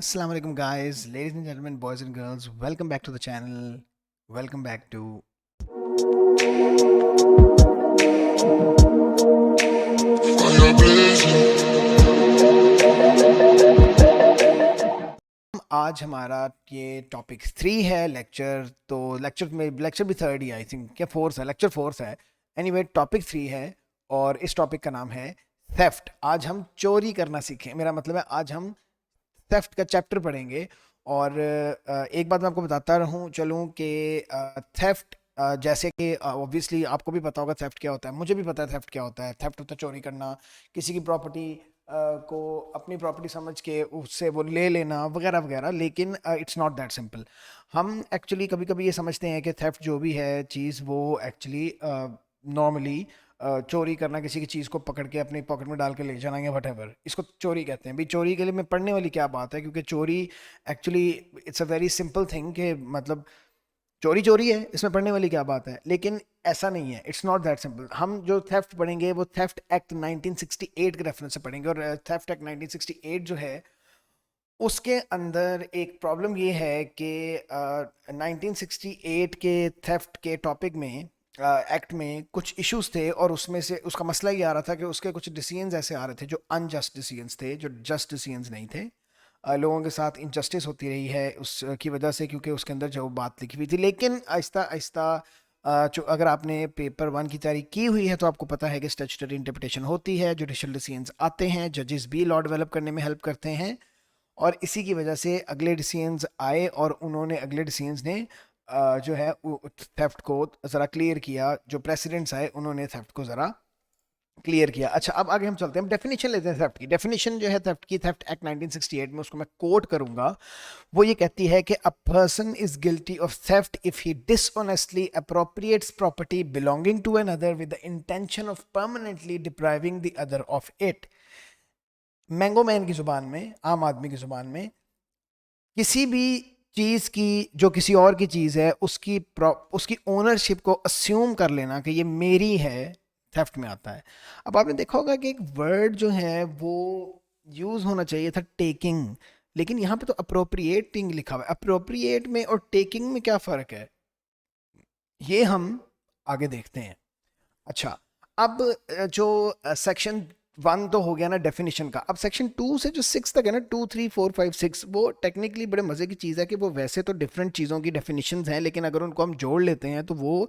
Assalamu alaikum guys, ladies and gentlemen, boys and girls, welcome back to the channel. Welcome back to Fire blazing. आज हमारा ये topic 3 है lecture. तो lecture भी third he I think, क्या fourth है, lecture fourth है। Anyway topic 3 है और इस टॉपिक का नाम है थेफ्ट। आज हम चोरी करना सीखें, मेरा मतलब है आज हम थेफ्ट का चैप्टर पढ़ेंगे। और एक बात मैं आपको बताता रहूँ चलूँ कि थेफ्ट जैसे कि ऑब्वियसली आपको भी पता होगा थेफ्ट क्या होता है, मुझे भी पता है थेफ्ट क्या होता है। थेफ्ट होता है चोरी करना, किसी की प्रॉपर्टी को अपनी प्रॉपर्टी समझ के उससे वो ले लेना वगैरह वगैरह। लेकिन इट्स नॉट दैट सिंपल। हम एक्चुअली कभी कभी ये समझते हैं कि थेफ्ट जो भी है चीज़ वो एक्चुअली नॉर्मली चोरी करना, किसी की चीज़ को पकड़ के अपनी पॉकेट में डाल के ले जाना या वट इसको चोरी कहते हैं। भाई चोरी के लिए में पढ़ने वाली क्या बात है, क्योंकि चोरी actually it's a very simple thing कि मतलब चोरी चोरी है, इसमें पढ़ने वाली क्या बात है। लेकिन ऐसा नहीं है, इट्स नॉट दैट सिंपल। हम जो थेफ्ट पढ़ेंगे वो थेफ्ट एक्ट 1968 के रेफरेंस से पढ़ेंगे। और थेफ्ट एक्ट 1968 जो है उसके अंदर एक प्रॉब्लम ये है कि 1968 के थेफ्ट के टॉपिक में एक्ट में कुछ इश्यूज थे, और उसमें से उसका मसला ये आ रहा था कि उसके कुछ डिसीजंस ऐसे आ रहे थे जो अनजस्ट डिसीजंस थे, जो जस्ट डिसीजंस नहीं थे। लोगों के साथ इनजस्टिस होती रही है उसकी वजह से, क्योंकि उसके अंदर जो बात लिखी हुई थी। लेकिन आहिस्ता आहिस्ता जो अगर आपने पेपर 1 की तैयारी की हुई है तो आपको पता है कि स्टैट्यूटरी इंटरप्रिटेशन होती है, जुडिशल डिसीजंस आते हैं, जजेस भी लॉ डेवलप करने में हेल्प करते हैं। और इसी की वजह से अगले डिसीजंस आए और उन्होंने अगले डिसीजंस ने जो है थेफ्ट को ज़रा क्लियर किया। जो प्रेसिडेंट्स आए उन्होंने थेफ्ट को ज़रा क्लियर किया। अच्छा, अब आगे हम चलते हैं, डेफिनेशन लेते हैं थेफ्ट की। डेफिनेशन जो है थेफ्ट की, थेफ्ट एक्ट 1968 में, उसको मैं कोट करूंगा। वो ये कहती है कि a person is guilty of theft if he dishonestly appropriates property belonging to another with the intention of permanently depriving the other of it. Mango man की जुबान में, आम आदमी की जुबान में, किसी भी चीज की जो किसी और की चीज है उसकी ओनरशिप को अस्यूम कर लेना कि ये मेरी है, थेफ्ट में आता है। अब आपने देखा होगा कि एक वर्ड जो है वो यूज होना चाहिए था टेकिंग, लेकिन यहाँ पे तो अप्रोप्रिएटिंग लिखा हुआ है। अप्रोप्रिएट में और टेकिंग में क्या फर्क है, ये हम आगे देखते हैं। अच्छा, अब जो सेक्शन 1 तो हो गया ना डेफिनेशन का। अब सेक्शन 2 से जो 6 तक है ना, 2 3 4 5 6, वो टेक्निकली बड़े मज़े की चीज़ है कि वो वैसे तो डिफरेंट चीज़ों की डेफिनेशंस हैं, लेकिन अगर उनको हम जोड़ लेते हैं तो वो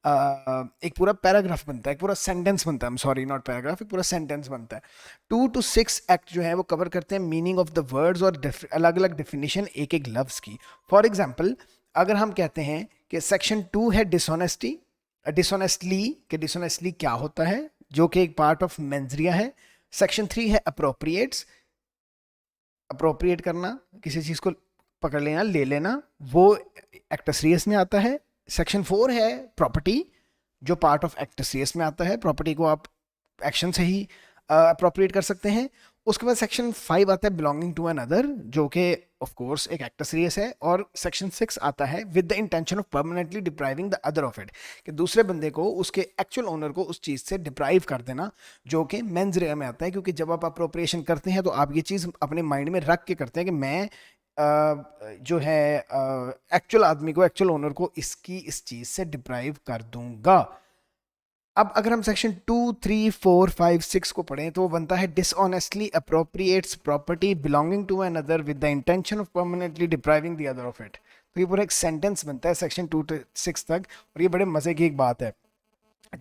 एक पूरा पैराग्राफ बनता है, एक पूरा सेंटेंस बनता है। सॉरी, नॉट पैराग्राफ, एक पूरा सेंटेंस बनता है। 2 to 6 एक्ट जो है वो कवर करते हैं मीनिंग ऑफ द वर्ड्स और अलग अलग डेफिनेशन एक एक लफ्ज़ की। फॉर एग्जाम्पल, अगर हम कहते हैं कि सेक्शन 2 है डिसऑनेस्टी, डिसऑनेस्टली, कि डिसऑनेस्टली क्या होता है, जो कि एक पार्ट ऑफ मेंजरिया है। सेक्शन 3 है अप्रोप्रिएट्स, अप्रोप्रिएट करना, किसी चीज़ को पकड़ लेना, ले लेना, वो एक्टसरियस में आता है। सेक्शन 4 है प्रॉपर्टी, जो पार्ट ऑफ एक्टसरियस में आता है। प्रॉपर्टी को आप एक्शन से ही अप्रोप्रिएट कर सकते हैं। उसके बाद सेक्शन 5 आता है बिलोंगिंग टू एन अदर, जो कि ऑफ कोर्स एक एक्टर सीरियस है। और सेक्शन 6 आता है with the intention of permanently depriving the other of it, कि दूसरे बंदे को, उसके एक्चुअल ओनर को उस चीज़ से डिप्राइव कर देना, जो कि मेंस रे में आता है। क्योंकि जब आप अप्रोप्रिएशन करते हैं तो आप ये चीज़ अपने माइंड में रख के करते हैं कि मैं जो है एक्चुअल आदमी को, एक्चुअल ओनर को इस चीज़ से डिप्राइव कर दूंगा। अब अगर हम सेक्शन 2 3 4 5 6 को पढ़ें तो वो बनता है dishonestly appropriates property belonging to another with the intention of permanently depriving the other of it. तो ये पूरा एक सेंटेंस बनता है सेक्शन 2 to 6 तक। और ये बड़े मज़े की एक बात है,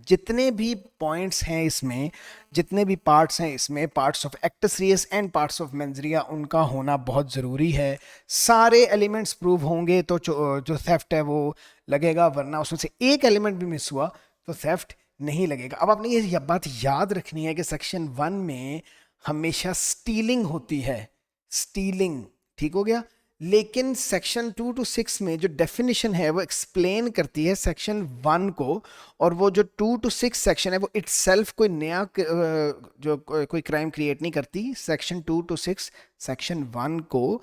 जितने भी पॉइंट्स हैं इसमें, जितने भी पार्ट्स हैं इसमें, parts of actus reus and parts of mens rea, उनका होना बहुत ज़रूरी है। सारे एलिमेंट्स प्रूव होंगे तो जो थेफ्ट है वो लगेगा, वरना उसमें से एक एलिमेंट भी मिस हुआ तो थेफ्ट नहीं लगेगा। अब आपने ये बात याद रखनी है कि सेक्शन 1 में हमेशा स्टीलिंग होती है, स्टीलिंग, ठीक हो गया। लेकिन सेक्शन 2 to 6 में जो डेफिनेशन है वो एक्सप्लेन करती है सेक्शन 1 को। और वो जो 2 to 6 सेक्शन है वो इटसेल्फ कोई नया जो कोई क्राइम क्रिएट नहीं करती। सेक्शन 2 to 6 सेक्शन 1 को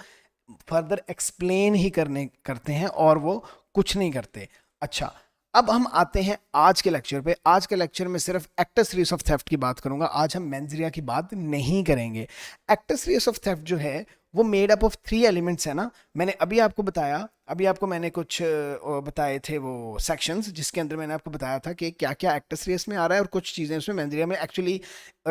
फर्दर एक्सप्लेन ही करते हैं, और वो कुछ नहीं करते। अच्छा, अब हम आते हैं आज के लेक्चर पे। आज के लेक्चर में सिर्फ एक्टस ऑफ थेफ्ट की बात करूंगा, आज हम मेंजरिया की बात नहीं करेंगे। एक्टस ऑफ थेफ्ट जो है वो मेड अप ऑफ 3 एलिमेंट्स है ना। मैंने अभी आपको बताया, अभी आपको मैंने कुछ बताए थे वो सेक्शंस, जिसके अंदर मैंने आपको बताया था कि क्या क्या एक्टस रेस में आ रहा है और कुछ चीज़ें उसमें मेंद्रिया में। एक्चुअली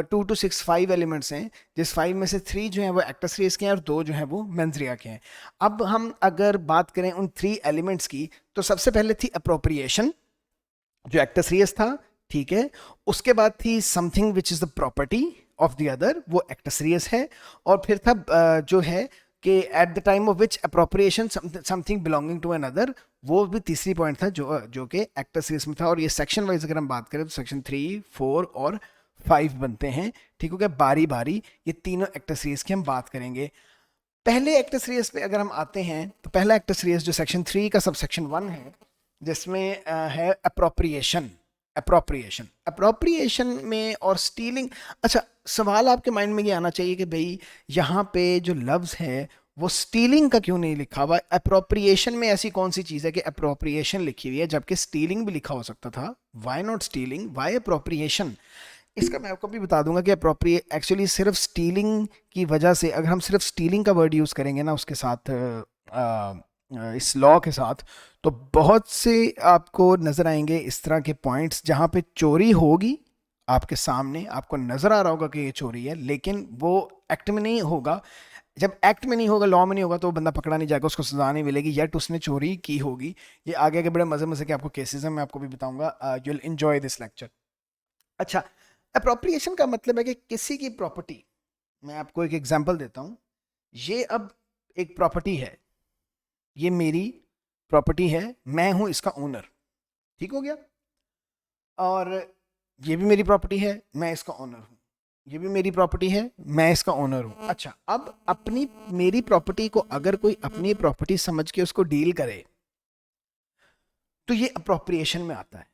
2 to 6 5 एलिमेंट्स हैं, जिस 5 में से 3 जो हैं वो एक्टस रेस के हैं और 2 जो हैं वो मेंद्रिया के हैं। अब हम अगर बात करें उन 3 एलिमेंट्स की, तो सबसे पहले थी अप्रोप्रिएशन जो एक्टस रेस था, ठीक है। उसके बाद थी something which is the property of the other, वो एक्टस रेस है। और फिर था जो है कि at the time of which appropriation something belonging to another, वो भी तीसरी पॉइंट था जो कि एक्टस रेस में था। और ये सेक्शन वाइज अगर हम बात करें तो सेक्शन 3, 4 और 5 बनते हैं, ठीक हो गया। बारी बारी ये तीनों एक्टस रेस की हम बात करेंगे। पहले एक्टस रेस पे अगर हम आते हैं तो पहला एक्टस रेस जो सेक्शन 3 का सब सेक्शन 1 है, जिसमें है अप्रोप्रिएशन। अप्रोप्रिएशन में और स्टीलिंग। अच्छा, सवाल आपके माइंड में ये आना चाहिए कि भाई यहाँ पे जो लफ्ज़ है वो स्टीलिंग का क्यों नहीं लिखा हुआ। अप्रोप्रिएशन में ऐसी कौन सी चीज़ है कि अप्रोप्रिएशन लिखी हुई है जबकि स्टीलिंग भी लिखा हो सकता था। Why not stealing, why appropriation? इसका मैं आपको भी बता दूंगा कि अप्रोप्रिएट एक्चुअली सिर्फ स्टीलिंग की वजह से, अगर हम सिर्फ स्टीलिंग का वर्ड यूज़ करेंगे ना उसके साथ इस लॉ के साथ, तो बहुत से आपको नज़र आएंगे इस तरह के पॉइंट्स जहाँ पे चोरी होगी आपके सामने, आपको नज़र आ रहा होगा कि ये चोरी है, लेकिन वो एक्ट में नहीं होगा। जब एक्ट में नहीं होगा, लॉ में नहीं होगा, तो वो बंदा पकड़ा नहीं जाएगा, उसको सजा नहीं मिलेगी, यट उसने चोरी की होगी। ये आगे के बड़े मज़े मज़े के आपको केसेस हैं, मैं आपको भी बताऊंगा। You will enjoy this lecture. अच्छा, अप्रोप्रिएशन का मतलब है कि किसी की प्रॉपर्टी, मैं आपको एक एग्जांपल देता हूँ। ये अब एक प्रॉपर्टी है, ये मेरी प्रॉपर्टी है, मैं हूँ इसका ओनर, ठीक हो गया। और ये भी मेरी प्रॉपर्टी है, मैं इसका ओनर हूँ। ये भी मेरी प्रॉपर्टी है, मैं इसका ओनर हूँ। अच्छा, अब अपनी मेरी प्रॉपर्टी को अगर कोई अपनी प्रॉपर्टी समझ के उसको डील करे तो ये अप्रोप्रिएशन में आता है,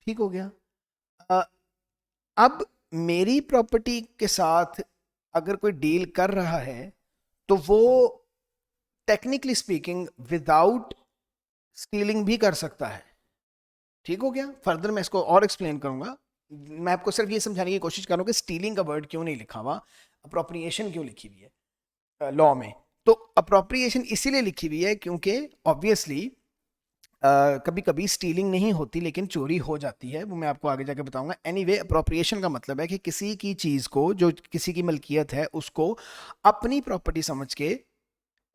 ठीक हो गया। अब मेरी प्रॉपर्टी के साथ अगर कोई डील कर रहा है तो वो टेक्निकली स्पीकिंग विदाउट स्टीलिंग भी कर सकता है, ठीक हो गया। फर्दर मैं इसको और एक्सप्लेन करूंगा। मैं आपको सिर्फ ये समझाने की कोशिश करूँ कि स्टीलिंग का वर्ड क्यों नहीं लिखा हुआ, अप्रोप्रिएशन क्यों लिखी हुई है लॉ में। तो अप्रोप्रिएशन इसीलिए लिखी हुई है क्योंकि ऑब्वियसली कभी कभी स्टीलिंग नहीं होती लेकिन चोरी हो जाती है, वो मैं आपको आगे जाके बताऊंगा। एनीवे, अप्रोप्रिएशन का मतलब है कि किसी की चीज़ को, जो किसी की मलकियत है, उसको अपनी प्रॉपर्टी समझ के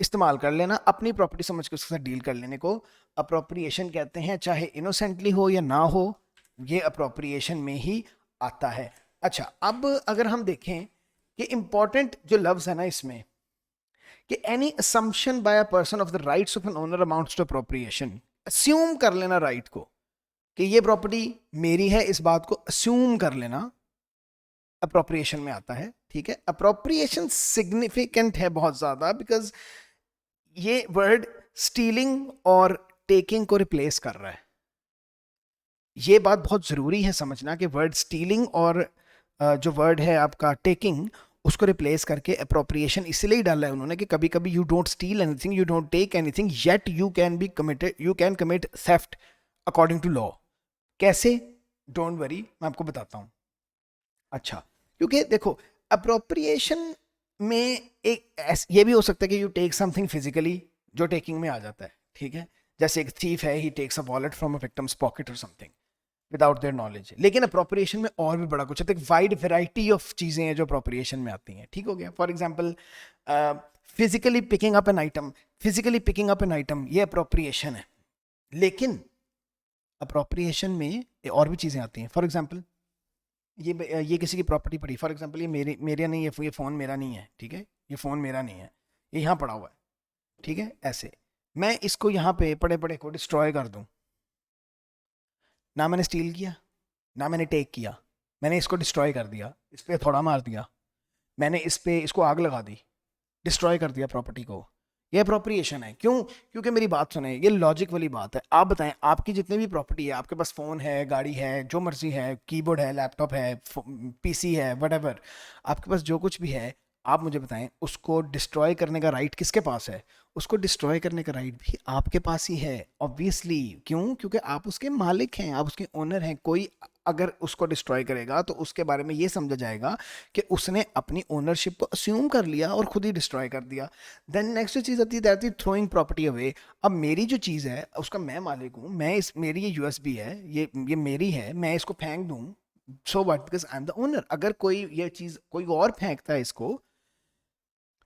इस्तेमाल कर लेना, अपनी प्रॉपर्टी समझ के उसके साथ डील कर लेने को अप्रोप्रिएशन कहते हैं, चाहे इनोसेंटली हो या ना हो, ये अप्रोप्रिएशन में ही आता है। अच्छा, अब अगर हम देखें कि इंपॉर्टेंट जो लफ्ज़ है ना इसमें, कि any assumption by a person of the rights of an owner amounts to appropriation. Assume कर लेना राइट को कि ये प्रॉपर्टी मेरी है, इस बात को अस्यूम कर लेना अप्रोप्रिएशन में आता है, ठीक है। अप्रोप्रिएशन सिग्निफिकेंट है बहुत ज़्यादा, बिकॉज ये वर्ड स्टीलिंग और टेकिंग को रिप्लेस कर रहा है। ये बात बहुत ज़रूरी है समझना कि वर्ड स्टीलिंग और जो वर्ड है आपका टेकिंग, उसको रिप्लेस करके अप्रोप्रिएशन इसलिए डाला है उन्होंने कि कभी कभी you don't steal anything, you don't take anything, yet you can be committed, you can commit theft according to law. कैसे? डोंट वरी, मैं आपको बताता हूँ। अच्छा, क्योंकि देखो अप्रोप्रिएशन में एक ये भी हो सकता है कि यू टेक समथिंग फिजिकली, जो टेकिंग में आ जाता है, ठीक है। जैसे एक थीफ है, he takes a wallet from a victim's pocket or something without their knowledge. लेकिन अप्रोप्रिएशन में और भी बड़ा कुछ है, तो एक वाइड वेराइटी ऑफ चीज़ें हैं जो अप्रोप्रिएशन में आती हैं, ठीक हो गया। For example physically picking up an item, physically picking up an item ये अप्रोप्रिएशन है। लेकिन अप्रोप्रिएशन में और भी चीज़ें आती हैं। फॉर एग्जाम्पल ये किसी की प्रॉपर्टी पड़ी, फॉर एग्जाम्पल ये मेरे नहीं है, ये फ़ोन मेरा नहीं है, ठीक है, ये फ़ोन मेरा नहीं है, ये यहाँ पड़ा हुआ है, ठीक है। ऐसे मैं इसको यहाँ पे पड़े पड़े को डिस्ट्रॉय कर दूँ, ना मैंने स्टील किया, ना मैंने टेक किया, मैंने इसको डिस्ट्रॉय कर दिया, इस पर थोड़ा मार दिया, मैंने इसको आग लगा दी, डिस्ट्रॉय कर दिया प्रॉपर्टी को, ये अप्रोप्रिएशन है। क्यों? क्योंकि मेरी बात सुने, ये लॉजिक वाली बात है। आप बताएं, आपकी जितनी भी प्रॉपर्टी है, आपके पास फ़ोन है, गाड़ी है, जो मर्जी है, कीबोर्ड है, लैपटॉप है, पीसी है, व्हाटएवर, आपके पास जो कुछ भी है, आप मुझे बताएं, उसको डिस्ट्रॉय करने का राइट किसके पास है? उसको डिस्ट्रॉय करने का राइट भी आपके पास ही है, ऑब्वियसली। क्यों? क्योंकि आप उसके मालिक हैं, आप उसके ओनर हैं। कोई अगर उसको डिस्ट्रॉय करेगा तो उसके बारे में ये समझा जाएगा कि उसने अपनी ओनरशिप को अस्यूम कर लिया और खुद ही डिस्ट्रॉय कर दिया। देन नेक्स्ट जो चीज़ आती है that is throwing property away. अब मेरी जो चीज़ है उसका मैं मालिक हूँ, मैं इस मेरी ये यूएसबी है, ये मेरी है, मैं इसको फेंक दूँ, so what, because I am the owner. अगर कोई ये चीज़ कोई और फेंकता है इसको,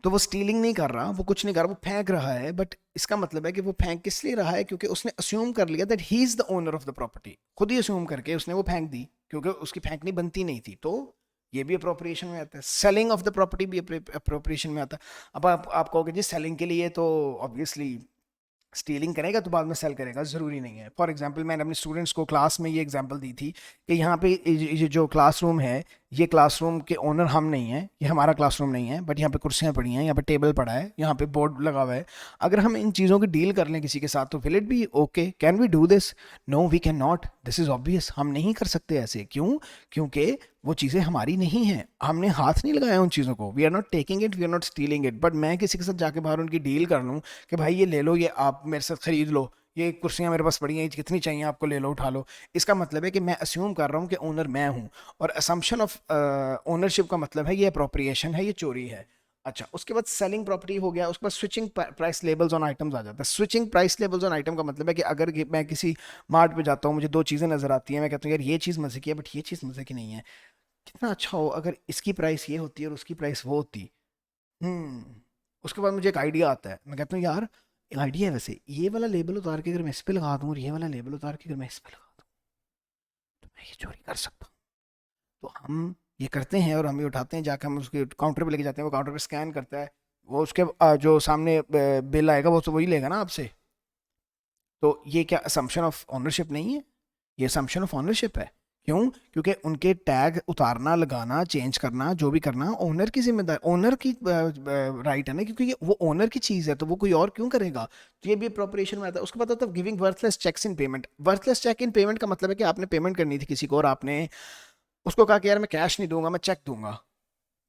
तो वो स्टीलिंग नहीं कर रहा, वो कुछ नहीं कर रहा, वो फेंक रहा है। बट इसका मतलब है कि वो फेंक किस लिए रहा है? क्योंकि उसने अस्यूम कर लिया that he is the owner of the property. खुद ही अस्यूम करके उसने वो फेंक दी, क्योंकि उसकी फेंकनी बनती नहीं थी। तो ये भी अप्रोप्रिएशन में आता है। सेलिंग ऑफ द प्रॉपर्टी भी अप्रोप्रिएशन में आता है। अब आप कहोगे जी सेलिंग के लिए तो ऑब्वियसली स्टीलिंग करेगा तो बाद में सेल करेगा, ज़रूरी नहीं है। फॉर एग्जांपल मैंने अपने स्टूडेंट्स को क्लास में ये एग्जांपल दी थी कि यहाँ पे ये जो क्लासरूम है, ये क्लासरूम के ओनर हम नहीं हैं, ये हमारा क्लासरूम नहीं है, बट यहाँ पे कुर्सियाँ पड़ी हैं, यहाँ पे टेबल पड़ा है, यहाँ पे बोर्ड लगा हुआ है। अगर हम इन चीज़ों की डील कर लें किसी के साथ तो will it be okay? Can we do this? No, we can not. This is obvious, हम नहीं कर सकते ऐसे। क्यों? क्योंकि वो चीज़ें हमारी नहीं हैं, हमने हाथ नहीं लगाया उन चीज़ों को। We are not taking it, we are not stealing it. But मैं किसी के साथ जाके बाहर उनकी डील कर लूँ कि भाई ये ले लो, ये आप मेरे साथ खरीद लो, ये कुर्सियाँ मेरे पास पड़ी हैं, कितनी चाहिए आपको, ले लो, उठा लो। इसका मतलब है कि मैं अस्यूम कर रहा हूँ कि ओनर मैं हूँ, और असम्पशन ऑफ ओनरशिप का मतलब है ये अप्रोप्रिएशन है, ये चोरी है। अच्छा, उसके बाद सेलिंग प्रॉपर्टी हो गया। उसके बाद switching price labels on items आ जाता है। Switching price labels on item का मतलब है कि अगर मैं किसी मार्ट पे जाता हूँ, मुझे दो चीज़ें नज़र आती हैं, मैं कहता हूँ यार ये चीज़ मज़े की है बट ये चीज़ मज़े की नहीं है। कितना अच्छा हो अगर इसकी प्राइस ये होती और उसकी प्राइस वो होती। उसके बाद मुझे एक आइडिया आता है, मैं कहता हूँ यार आइडिया है वैसे, ये वाला लेबल उतार के अगर मैं इस पे लगा दूँ और ये वाला लेबल उतार के अगर मैं इस पे लगा दूँ तो मैं ये चोरी कर सकता हूँ। तो हम ये करते हैं और हम ये उठाते हैं, जाकर हम उसके काउंटर पे लेके जाते हैं, वो काउंटर पे स्कैन करता है, वो उसके जो सामने बिल आएगा वो तो वही लेगा ना आपसे। तो ये क्या असम्पशन ऑफ ओनरशिप नहीं है? ये असम्पशन ऑफ ओनरशिप है। क्यों? क्योंकि उनके टैग उतारना, लगाना, चेंज करना, जो भी करना ओनर की जिम्मेदारी, ओनर की राइट है ना, क्योंकि ये वो ओनर की चीज़ है, तो वो कोई और क्यों करेगा? तो ये भी अप्रोप्रिएशन में आता है। उसके बाद आता है giving worthless cheques in payment. Worthless cheque in payment का मतलब है कि आपने पेमेंट करनी थी किसी को और आपने उसको कहा कि यार मैं कैश नहीं दूंगा, मैं चेक दूंगा।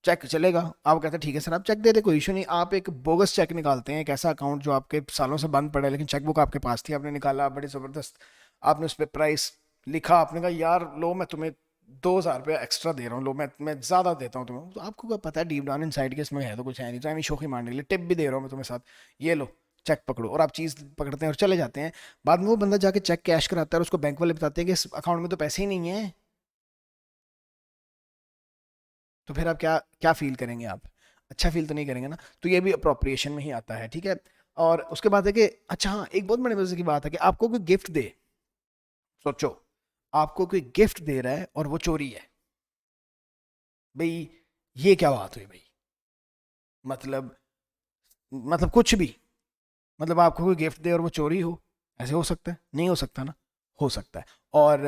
चेक चलेगा? आप कहते हैं ठीक है सर आप चेक दे दे, कोई इशू नहीं। आप एक बोगस चेक निकालते हैं, एक ऐसा अकाउंट जो आपके सालों से बंद पड़ा है, लेकिन चेकबुक आपके पास थी, आपने निकाला, बड़ी ज़बरदस्त, आपने उस पर प्राइस लिखा, आपने कहा यार लो मैं तुम्हें 2,000 रुपये एक्स्ट्रा दे रहा हूँ, लो मैं ज़्यादा देता हूँ तुम्हें। तो आपको क्या पता है डीप डाउन इन साइड के इसमें है तो कुछ है नहीं, तो मैं शोखी मारने के लिए टिप भी दे रहा हूँ मैं तुम्हें साथ, ये लो चेक पकड़ो, और आप चीज़ पकड़ते हैं और चले जाते हैं। बाद में वो बंदा जाके चेक कैश कराता है और उसको बैंक वाले बताते हैं कि इस अकाउंट में तो पैसे ही नहीं है। तो फिर आप क्या क्या फील करेंगे? आप अच्छा फील तो नहीं करेंगे ना। तो ये भी अप्रोप्रिएशन में ही आता है, ठीक है। और उसके बाद है कि अच्छा हाँ, एक बहुत बड़े मजे की बात है कि आपको कोई गिफ्ट दे, सोचो आपको कोई गिफ्ट दे रहा है और वो चोरी है। भाई ये क्या बात हुई भाई? मतलब कुछ भी, मतलब आपको कोई गिफ्ट दे और वो चोरी हो, ऐसे हो सकता है? नहीं हो सकता ना। हो सकता है। और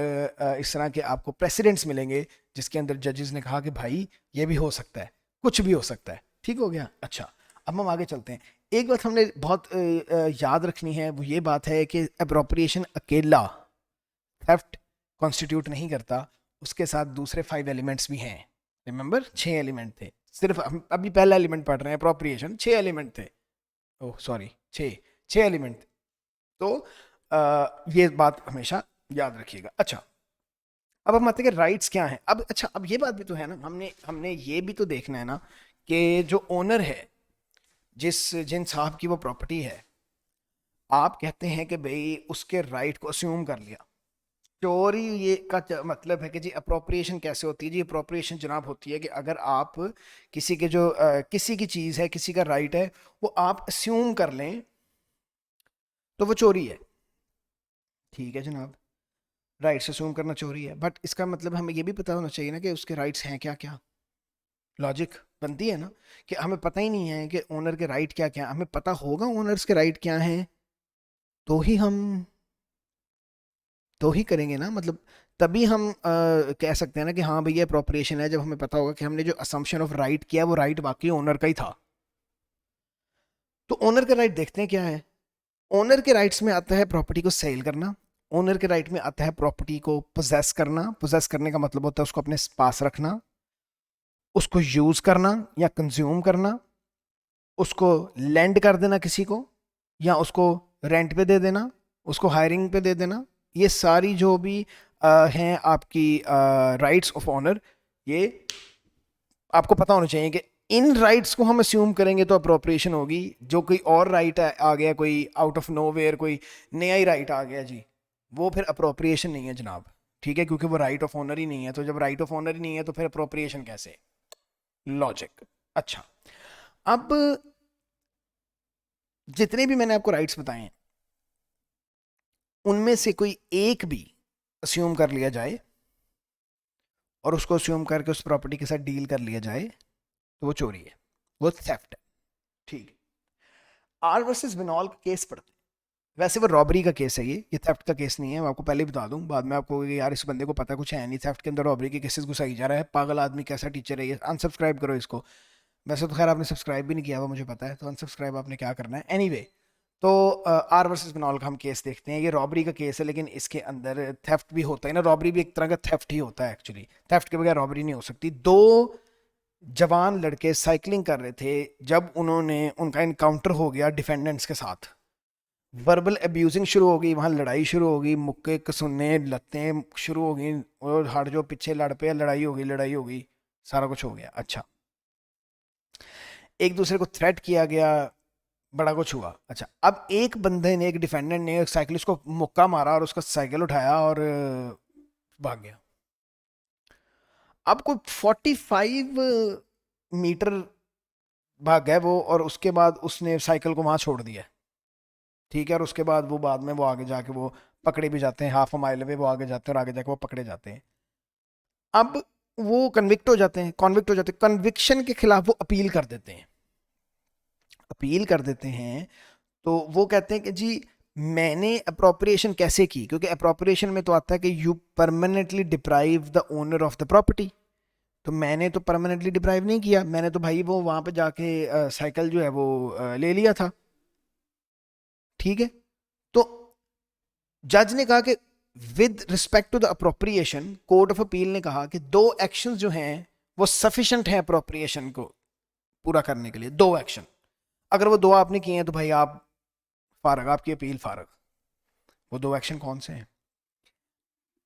इस तरह के आपको प्रेसिडेंट्स मिलेंगे जिसके अंदर जजेस ने कहा कि भाई ये भी हो सकता है, कुछ भी हो सकता है। ठीक हो गया? अच्छा, अब हम आगे चलते हैं। एक बात हमने बहुत याद रखनी है, वो ये बात है कि अप्रोप्रिएशन अकेला थेफ्ट कॉन्स्टिट्यूट नहीं करता, उसके साथ दूसरे 5 एलिमेंट्स भी हैं। रिमेंबर 6 एलिमेंट थे, सिर्फ हम अभी पहला एलिमेंट पढ़ रहे हैं, अप्रोप्रिएशन 6 एलिमेंट थे। Oh sorry, 6 element. तो ये बात हमेशा याद रखिएगा। अच्छा, अब हम आते हैं कि राइट्स क्या हैं। अब अच्छा, अब ये बात भी तो है ना, हमने हमने ये भी तो देखना है ना कि जो ओनर है, जिन साहब की वो प्रॉपर्टी है, आप कहते हैं कि भाई उसके राइट को अस्यूम कर लिया। चोरी ये का मतलब है कि जी अप्रोप्रिएशन कैसे होती है? जी अप्रोप्रिएशन जनाब होती है कि अगर आप किसी के जो किसी की चीज़ है, किसी का राइट है, वो आप अस्यूम कर लें तो वो चोरी है। ठीक है जनाब, राइट्स अस्यूम करना चोरी है, बट इसका मतलब हमें ये भी पता होना चाहिए ना कि उसके राइट्स हैं क्या क्या। लॉजिक बनती है ना कि हमें पता ही नहीं है कि ओनर के राइट क्या क्या, हमें पता होगा ओनर्स के राइट क्या हैं तो ही हम तो ही करेंगे ना। मतलब तभी हम कह सकते हैं ना कि हाँ भैया अप्रोप्रिएशन है, जब हमें पता होगा कि हमने जो असम्पशन ऑफ राइट किया वो राइट वाकई ओनर का ही था। तो ओनर का राइट देखते हैं क्या है। ओनर के राइट्स में आता है प्रॉपर्टी को सेल करना। ओनर के राइट में आता है प्रॉपर्टी को पोजेस करना। पोजेस करने का मतलब होता है उसको अपने पास रखना। उसको यूज करना या कंज्यूम करना, उसको लेंड कर देना किसी को, या उसको रेंट पे दे देना, उसको हायरिंग पे दे देना, ये सारी जो भी हैं आपकी राइट्स ऑफ ऑनर, ये आपको पता होना चाहिए कि इन राइट्स को हम अस्यूम करेंगे तो अप्रोप्रिएशन होगी। जो कोई और राइट आ गया, कोई आउट ऑफ नोवेयर कोई नया ही राइट आ गया जी, वो फिर अप्रोप्रिएशन नहीं है जनाब, ठीक है, क्योंकि वो राइट ऑफ ऑनर ही नहीं है। तो जब राइट ऑफ ऑनर ही नहीं है तो फिर अप्रोप्रिएशन कैसे? लॉजिक। अच्छा, अब जितने भी मैंने आपको राइट्स बताए हैं उनमें से कोई एक भी अस्यूम कर लिया जाए और उसको अस्यूम करके उस प्रॉपर्टी के साथ डील कर लिया जाए तो वो चोरी है, वो थेफ्ट है, ठीक है। आर वर्सेस विनॉल का केस पढ़ते हैं। वैसे वो रॉबरी का केस है, ये थेफ्ट का केस नहीं है, मैं आपको पहले ही बता दूं, बाद में आपको यार इस बंदे को पता कुछ है नहीं, थेफ्ट के अंदर रॉबरी के केसेस घुसाई जा रहा है, पागल आदमी कैसा टीचर है ये, अनसब्सक्राइब करो इसको। वैसे तो खैर आपने सब्सक्राइब भी नहीं किया हुआ मुझे पता है, तो अनसब्सक्राइब आपने क्या करना है। एनीवे, तो आर वर्सेस विनॉल का हम केस देखते हैं। ये रॉबरी का केस है, लेकिन इसके अंदर थेफ्ट भी होता है ना, रॉबरी भी एक तरह का थेफ्ट ही होता है एक्चुअली, थेफ्ट के बगैर रॉबरी नहीं हो सकती। दो जवान लड़के साइकिलिंग कर रहे थे जब उनका इनकाउंटर हो गया डिफेंडेंट्स के साथ, वर्बल अब्यूजिंग शुरू हो गई, वहाँ लड़ाई शुरू हो गई, मुक्के कसूने लत्तें शुरू हो गई, और हट जो पीछे लड़ पे, लड़ाई हो गई, सारा कुछ हो गया। अच्छा, एक दूसरे को थ्रेट किया गया, बड़ा कुछ हुआ। अच्छा, अब एक बंदे ने, एक डिफेंडेंट ने एक साइकिलिस्ट को मुक्का मारा और उसका साइकिल उठाया और भाग गया। अब कोई 45 मीटर भाग गया वो, और उसके बाद उसने साइकिल को वहां छोड़ दिया, ठीक है, और उसके बाद वो बाद में वो आगे जाके वो पकड़े भी जाते हैं, हाफ अ माइल में वो आगे जाते हैं और आगे जाके वो पकड़े जाते हैं। अब वो कन्विक्ट हो जाते हैं, कन्विक्शन के खिलाफ वो अपील कर देते हैं, अपील कर देते हैं। तो वो कहते हैं कि जी मैंने अप्रोप्रिएशन कैसे की, क्योंकि अप्रोप्रिएशन में तो आता है कि you permanently deprive the owner of the property. तो मैंने तो परमानेंटली डिप्राइव नहीं किया, मैंने तो भाई वो वहां पे जाके साइकिल जो है वो ले लिया था, ठीक है। तो जज ने कहा कि with respect to the appropriation, court of appeal ने कहा कि दो एक्शंस जो हैं वो सफिशिएंट हैं अप्रोप्रिएशन को पूरा करने के लिए, दो एक्शन। अगर वो दो आपने किए हैं तो भाई आप फारग, आपकी अपील फारग। वो दो एक्शन कौन से हैं?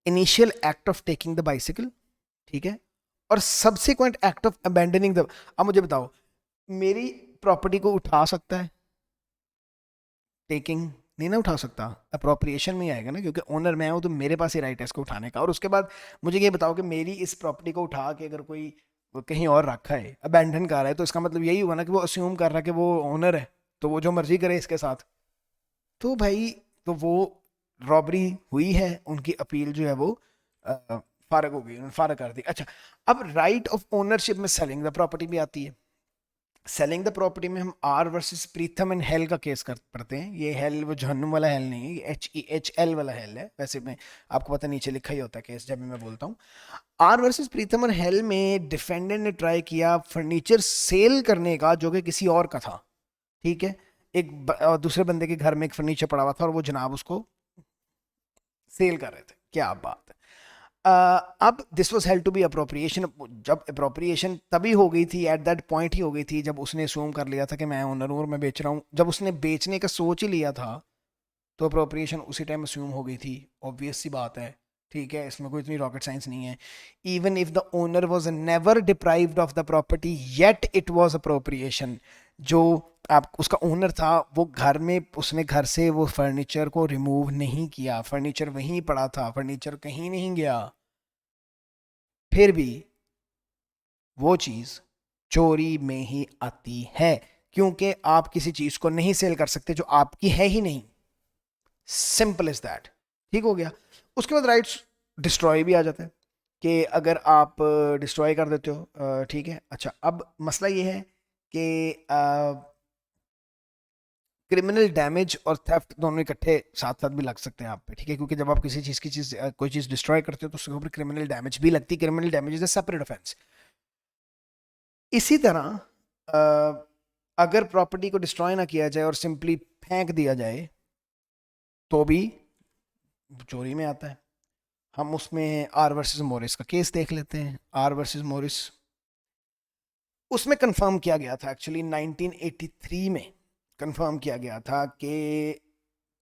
Initial act of taking the bicycle, ठीक है, और subsequent act of abandoning the. अब मुझे बताओ, मेरी प्रॉपर्टी को उठा सकता है? टेकिंग नहीं ना उठा सकता, अप्रोप्रिएशन में ही आएगा ना, क्योंकि ओनर मैं हूं तो मेरे पास ही राइट है इसको उठाने का। और उसके बाद मुझे ये बताओ कि मेरी इस प्रॉपर्टी को उठा के अगर कोई कहीं और रखा है, अबैंडन कर रहा है, तो इसका मतलब यही हुआ ना कि वो अज्यूम कर रहा है कि वो ओनर है, तो वो जो मर्जी करे इसके साथ। तो भाई, तो वो रॉबरी हुई है, उनकी अपील जो है वो फारग हो गई, उन्होंने फारग कर दी। अच्छा, अब राइट ऑफ ओनरशिप में सेलिंग द प्रॉपर्टी भी आती है। सेलिंग द प्रॉपर्टी में हम आर वर्सेस प्रीथम एंड हेल का केस कर पढ़ते हैं। ये हेल वो जहन्नुम वाला हेल नहीं है, HEHL वाला हेल है। वैसे में आपको पता नीचे लिखा ही होता है केस जब भी मैं बोलता हूँ। आर वर्सेस प्रीथम एंड हेल में डिफेंडेंट ने ट्राई किया फर्नीचर सेल करने का जो कि किसी और का था, ठीक है। दूसरे बंदे के घर में एक फर्नीचर पड़ा हुआ था और वो जनाब उसको सेल कर रहे थे। क्या बात है। अब this was held to be appropriation. जब अप्रोप्रिएशन तभी हो गई थी, एट दैट पॉइंट ही हो गई थी जब उसने assume कर लिया था कि मैं ओनर हूँ और मैं बेच रहा हूँ। जब उसने बेचने का सोच ही लिया था तो अप्रोप्रिएशन उसी टाइम assume हो गई थी। ऑब्वियस सी बात है, ठीक है, इसमें कोई इतनी रॉकेट साइंस नहीं है। Even if the owner was never deprived of the property yet it was appropriation. जो आप उसका ओनर था, वो घर में, उसने घर से वो फर्नीचर को रिमूव नहीं किया, फर्नीचर वहीं पड़ा था, फर्नीचर कहीं नहीं गया, फिर भी वो चीज चोरी में ही आती है, क्योंकि आप किसी चीज को नहीं सेल कर सकते जो आपकी है ही नहीं। Simple is that. ठीक हो गया। उसके बाद राइट्स डिस्ट्रॉय भी आ जाता है कि अगर आप डिस्ट्रॉय कर देते हो, ठीक है। अच्छा, अब मसला ये है कि क्रिमिनल डैमेज और थेफ्ट दोनों इकट्ठे साथ साथ भी लग सकते हैं आप पे, ठीक है, क्योंकि जब आप किसी चीज की कोई चीज डिस्ट्रॉय करते हो तो उसके ऊपर क्रिमिनल डैमेज भी लगती है। Criminal damage is a separate offence. इसी तरह अगर प्रॉपर्टी को डिस्ट्रॉय ना किया जाए और सिंपली फेंक दिया जाए तो भी चोरी में आता है। हम उसमें आर वर्सेस मोरिस का केस देख लेते हैं। आर वर्सेस मोरिस, उसमें कंफर्म किया गया था, एक्चुअली 1983 में कंफर्म किया गया था कि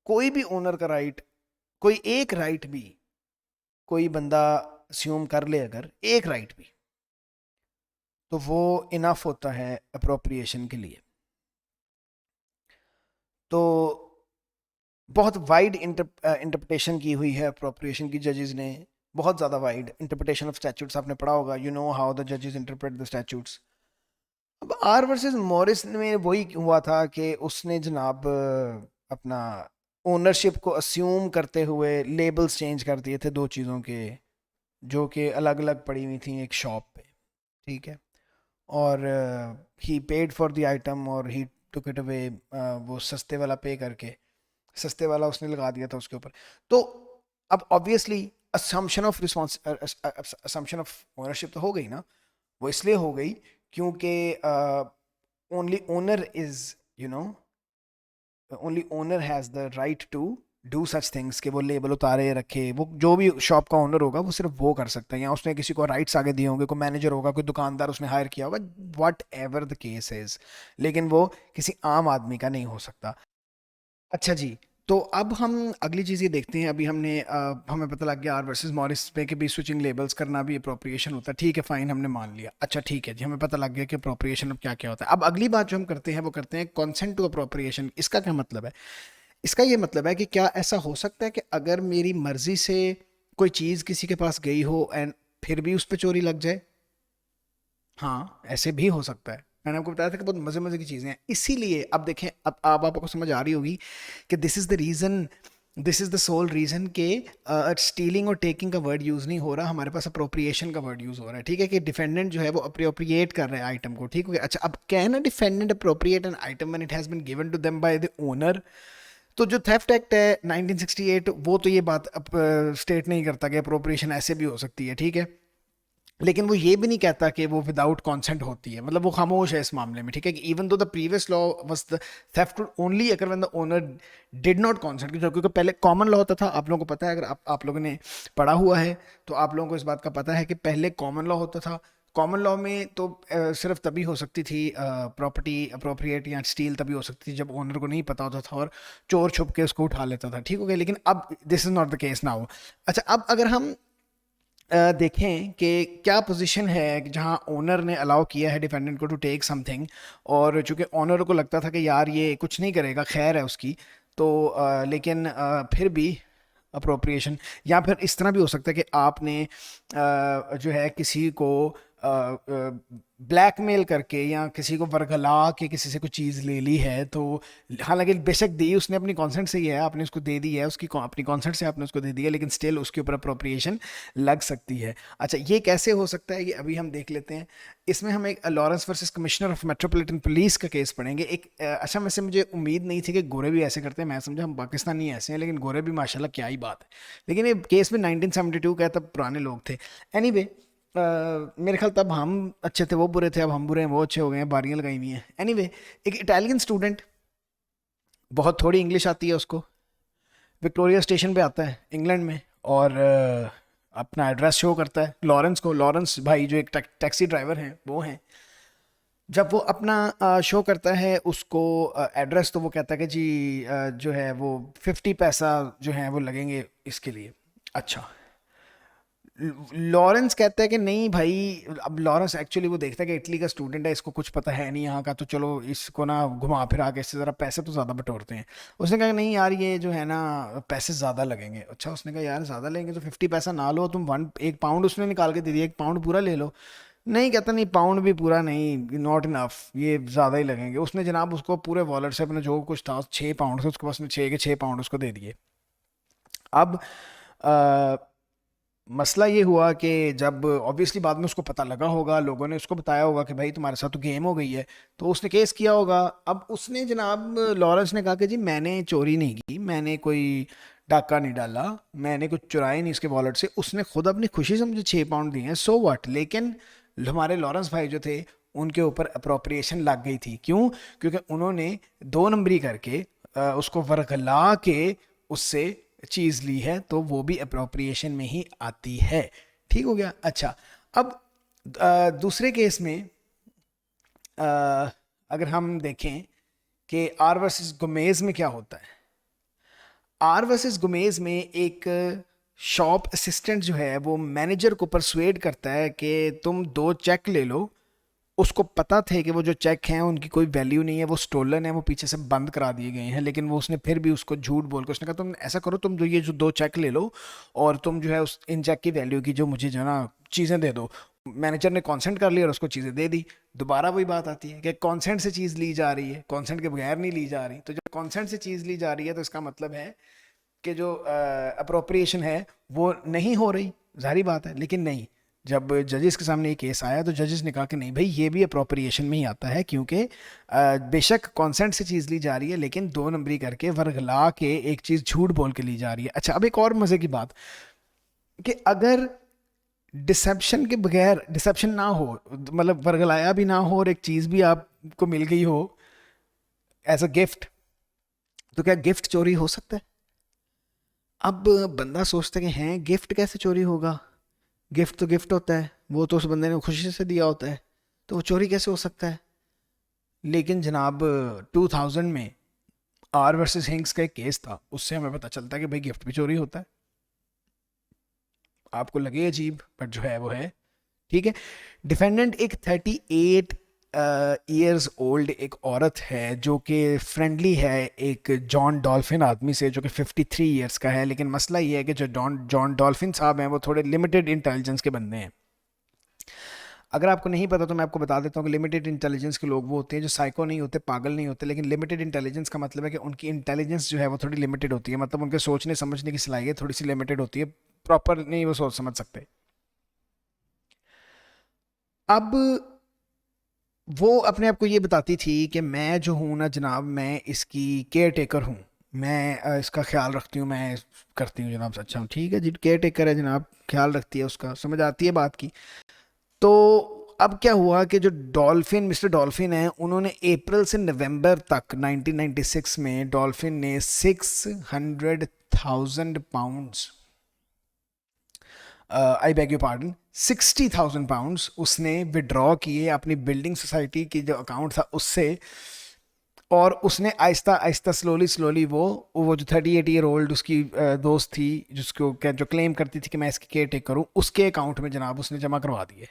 कोई भी ओनर का राइट, कोई एक राइट भी कोई बंदा अस्यूम कर ले, अगर एक राइट भी, तो वो इनफ होता है अप्रोप्रिएशन के लिए। तो बहुत वाइड इंटरप्रिटेशन की हुई है अप्रोप्रिएशन की जजेस ने, बहुत ज़्यादा वाइड इंटरप्रिटेशन ऑफ स्टैट्यूट्स आपने पढ़ा होगा, यू नो हाउ द जजेस इंटरप्रेट द स्टैट्यूट्स। अब आर वर्सेस मॉरिस में वही हुआ था कि उसने जनाब अपना ओनरशिप को अस्यूम करते हुए लेबल्स चेंज कर दिए थे दो चीज़ों के, जो कि अलग अलग पड़ी हुई थी एक शॉप पे, ठीक है, और ही पेड फॉर द आइटम और ही टुक इट अवे, वो सस्ते वाला पे करके सस्ते वाला उसने लगा दिया था उसके ऊपर। तो अब ऑब्वियसली असम्पशन ऑफ ओनरशिप तो हो गई ना, वो इसलिए हो गई क्योंकि only owner is, you know, only owner has the right to do such things, कि वो लेबल उतारे रखे, वो जो भी शॉप का ओनर होगा वो सिर्फ वो कर सकता है, या उसने किसी को राइट्स आगे दिए होंगे, कोई मैनेजर होगा, कोई दुकानदार उसने हायर किया होगा, what ever the case is, लेकिन वो किसी आम आदमी का नहीं हो सकता। अच्छा जी, तो अब हम अगली चीज़ ये देखते हैं। अभी हमें पता लग गया आर वर्सेस मॉरिस पे कि भी स्विचिंग लेबल्स करना भी अप्रोप्रिएशन होता है, ठीक है, फाइन, हमने मान लिया। अच्छा ठीक है जी, हमें पता लग गया कि अप्रोप्रिएशन अब क्या क्या होता है। अब अगली बात जो हम करते हैं वो करते हैं कॉन्सेंट टू अप्रोप्रिएशन। इसका क्या मतलब है? इसका ये मतलब है कि क्या ऐसा हो सकता है कि अगर मेरी मर्जी से कोई चीज़ किसी के पास गई हो एंड फिर भी उस पर चोरी लग जाए? हाँ, ऐसे भी हो सकता है। मैंने आपको बताया था कि बहुत मज़े मज़े की चीज़ें हैं। इसीलिए अब देखें, अब आपको समझ आ रही होगी कि this is the reason, this is the soul reason के स्टीलिंग और टेकिंग का वर्ड यूज़ नहीं हो रहा, हमारे पास अप्रोप्रिएशन का वर्ड यूज़ हो रहा है, ठीक है, कि डिफेंडेंट जो है वो अप्रोप्रिएट कर रहे हैं आइटम को, ठीक हो गया। अच्छा, अब can a defendant appropriate an item when it has been given to them by the owner? तो जो थेफ्ट एक्ट है 1968, वो तो ये बात स्टेट नहीं करता कि अप्रोप्रिएशन ऐसे भी हो सकती है, ठीक है, लेकिन वो ये भी नहीं कहता कि वो विदाउट कॉन्सेंट होती है, मतलब वो खामोश है इस मामले में, ठीक है, कि even though the previous law was the theft only अगर when the owner did not consent, क्योंकि पहले कॉमन लॉ होता था, आप लोगों को पता है, अगर आप लोगों ने पढ़ा हुआ है तो आप लोगों को इस बात का पता है कि पहले कॉमन लॉ होता था। कॉमन लॉ में तो सिर्फ तभी हो सकती थी प्रॉपर्टी अप्रोप्रिएट या स्टील तभी हो सकती थी जब ओनर को नहीं पता होता था और चोर छुप के उसको उठा लेता था, ठीक हो गया, लेकिन अब this is not the case now. अच्छा, अब अगर हम देखें कि क्या पोजीशन है जहां ओनर ने अलाउ किया है डिफेंडेंट को टू टेक समथिंग, और चूंकि ओनर को लगता था कि यार ये कुछ नहीं करेगा, खैर है उसकी, तो लेकिन फिर भी अप्रोप्रिएशन, या फिर इस तरह भी हो सकता है कि आपने जो है किसी को ब्लैकमेल करके या किसी को वर्गला के किसी से कुछ चीज़ ले ली है, तो हालांकि बेशक दी उसने अपनी कॉन्सेंट से ही है, आपने उसको दे दी है, उसकी अपनी कॉन्सेंट से आपने उसको दे दी है, लेकिन स्टिल उसके ऊपर अप्रोप्रिएशन लग सकती है। अच्छा, ये कैसे हो सकता है, ये अभी हम देख लेते हैं। इसमें हम एक Lawrence versus commissioner of metropolitan police का केस पढ़ेंगे। एक अच्छा, में से मुझे उम्मीद नहीं थी कि गोरे भी ऐसे करते हैं, मैं समझा हम पाकिस्तानी ऐसे हैं, लेकिन गोरे भी माशाल्लाह क्या ही बात है। लेकिन ये केस में 1972 का है, तब पुराने लोग थे। एनीवे, मेरे ख्याल तब हम अच्छे थे, वो बुरे थे, अब हम बुरे हैं, वो अच्छे हो गए हैं, बारियां लगाई हुई हैं। एनीवे, एक इटालियन स्टूडेंट, बहुत थोड़ी इंग्लिश आती है उसको, विक्टोरिया स्टेशन पे आता है इंग्लैंड में, और अपना एड्रेस शो करता है लॉरेंस को। लॉरेंस भाई जो एक टैक्सी ड्राइवर हैं वो हैं। जब वो अपना शो करता है उसको एड्रेस, तो वो कहता है कि जी जो है वो 50 पैसा जो है वो लगेंगे इसके लिए। अच्छा, लॉरेंस कहता है कि नहीं भाई, अब लॉरेंस एक्चुअली वो देखता है कि इटली का स्टूडेंट है, इसको कुछ पता है नहीं यहाँ का, तो चलो इसको ना घुमा फिरा के इससे ज़रा पैसे तो ज़्यादा बटोरते हैं। उसने कहा नहीं यार, ये जो है ना पैसे ज़्यादा लगेंगे। अच्छा, उसने कहा यार ज़्यादा लेंगे तो 50 पैसा ना लो तुम, 1 पाउंड उसने निकाल के दे दिया, 1 पाउंड पूरा ले लो। नहीं, कहता नहीं, पाउंड भी पूरा नहीं, नॉट इनफ, ये ज़्यादा ही लगेंगे। उसने जनाब उसको पूरे वॉलेट से अपने जो कुछ था 6 पाउंड से उसके पास में 6 के 6 पाउंड उसको दे दिए। अब मसला ये हुआ कि जब ऑब्वियसली बाद में उसको पता लगा होगा, लोगों ने उसको बताया होगा कि भाई तुम्हारे साथ तो गेम हो गई है, तो उसने केस किया होगा। अब उसने जनाब लॉरेंस ने कहा कि जी मैंने चोरी नहीं की, मैंने कोई डाका नहीं डाला, मैंने कुछ चुराया नहीं इसके वॉलेट से, उसने खुद अपनी खुशी से मुझे 6 पाउंड दिए हैं, सो व्हाट। लेकिन हमारे लॉरेंस भाई जो थे उनके ऊपर अप्रोप्रिएशन लग गई थी। क्यों? क्योंकि उन्होंने 2 नंबरी करके उसको वरगला के उससे चीज़ ली है, तो वो भी अप्रोप्रिएशन में ही आती है। ठीक हो गया। अच्छा, अब दूसरे केस में अगर हम देखें कि आर वर्सेस गोमेज में क्या होता है, आर वर्सेस गोमेज में एक शॉप असिस्टेंट जो है वो मैनेजर को परसुएड करता है कि तुम 2 चेक ले लो। उसको पता थे कि वो जो चेक हैं उनकी कोई वैल्यू नहीं है, वो स्टोलन है, वो पीछे से बंद करा दिए गए हैं, लेकिन वो उसने फिर भी उसको झूठ बोल के उसने कहा तुम ऐसा करो, तुम जो 2 चेक ले लो और तुम जो है उस इन चेक की वैल्यू की जो मुझे जो है ना चीज़ें दे दो। मैनेजर ने कॉन्सेंट कर लिया और उसको चीज़ें दे दी। दोबारा वही बात आती है कि कॉन्सेंट से चीज़ ली जा रही है, कॉन्सेंट के बगैर नहीं ली जा रही। तो जब कॉन्सेंट से चीज़ ली जा रही है तो इसका मतलब है कि जो अप्रोप्रिएशन है वो नहीं हो रही, जाहिर बात है। लेकिन नहीं, जब जजेस के सामने ये केस आया तो जजेस ने कहा कि नहीं भाई, ये भी अप्रोप्रिएशन में ही आता है, क्योंकि बेशक कॉन्सेंट से चीज़ ली जा रही है लेकिन 2 नंबरी करके वर्गला के एक चीज़ झूठ बोल के ली जा रही है। अच्छा, अब एक और मज़े की बात कि अगर डिसेप्शन के बगैर, डिसेप्शन ना हो, मतलब वर्गलाया भी ना हो और एक चीज़ भी आपको मिल गई हो एज अ गिफ्ट, तो क्या गिफ्ट चोरी हो सकता है? अब बंदा सोचता है कि हैं गिफ्ट कैसे चोरी होगा, गिफ्ट तो गिफ्ट होता है, वो तो उस बंदे ने खुशी से दिया होता है, तो वो चोरी कैसे हो सकता है? लेकिन जनाब 2000 में आर वर्सेस हिंग्स का एक केस था, उससे हमें पता चलता है कि भाई गिफ्ट भी चोरी होता है। आपको लगे अजीब, बट जो है वो है। ठीक है, डिफेंडेंट एक 38 ईयर्स ओल्ड एक औरत है जो कि फ्रेंडली है एक जॉन डॉल्फिन आदमी से जो कि 53 ईयर्स का है। लेकिन मसला ये है कि जो जॉन डॉल्फिन साहब हैं वो थोड़े लिमिटेड इंटेलिजेंस के बंदे हैं। अगर आपको नहीं पता तो मैं आपको बता देता हूँ कि लिमिटेड इंटेलिजेंस के लोग वो होते हैं जो साइको नहीं होते, पागल नहीं होते, लेकिन लिमिटेड इंटेलिजेंस का मतलब है कि उनकी इंटेलिजेंस जो है वो थोड़ी लिमिटेड होती है, मतलब उनके सोचने समझने की सलाहियत थोड़ी सी लिमिटेड होती है, प्रॉपर नहीं वो सोच समझ सकते। अब वो अपने आप को ये बताती थी कि मैं जो हूँ ना जनाब, मैं इसकी केयर टेकर हूँ, मैं इसका ख्याल रखती हूँ, मैं करती हूँ जनाब। अच्छा ठीक है जी, केयर टेकर है जनाब, ख्याल रखती है उसका, समझ आती है बात की। तो अब क्या हुआ कि जो डॉल्फिन, मिस्टर डॉल्फिन है, उन्होंने अप्रैल से नवंबर तक 1996 में डॉल्फिन ने 600,000 pounds, I bag you pardon, 60,000 pounds उसने विड्रॉ किए अपनी बिल्डिंग सोसाइटी की जो अकाउंट था उससे। और उसने आहिस्ता आहिस्ता स्लोली स्लोली वो जो 38 ईयर ओल्ड उसकी दोस्त थी जिसको जो क्लेम करती थी कि मैं इसकी केयर टेक करूँ, उसके अकाउंट में जनाब उसने जमा करवा दिए,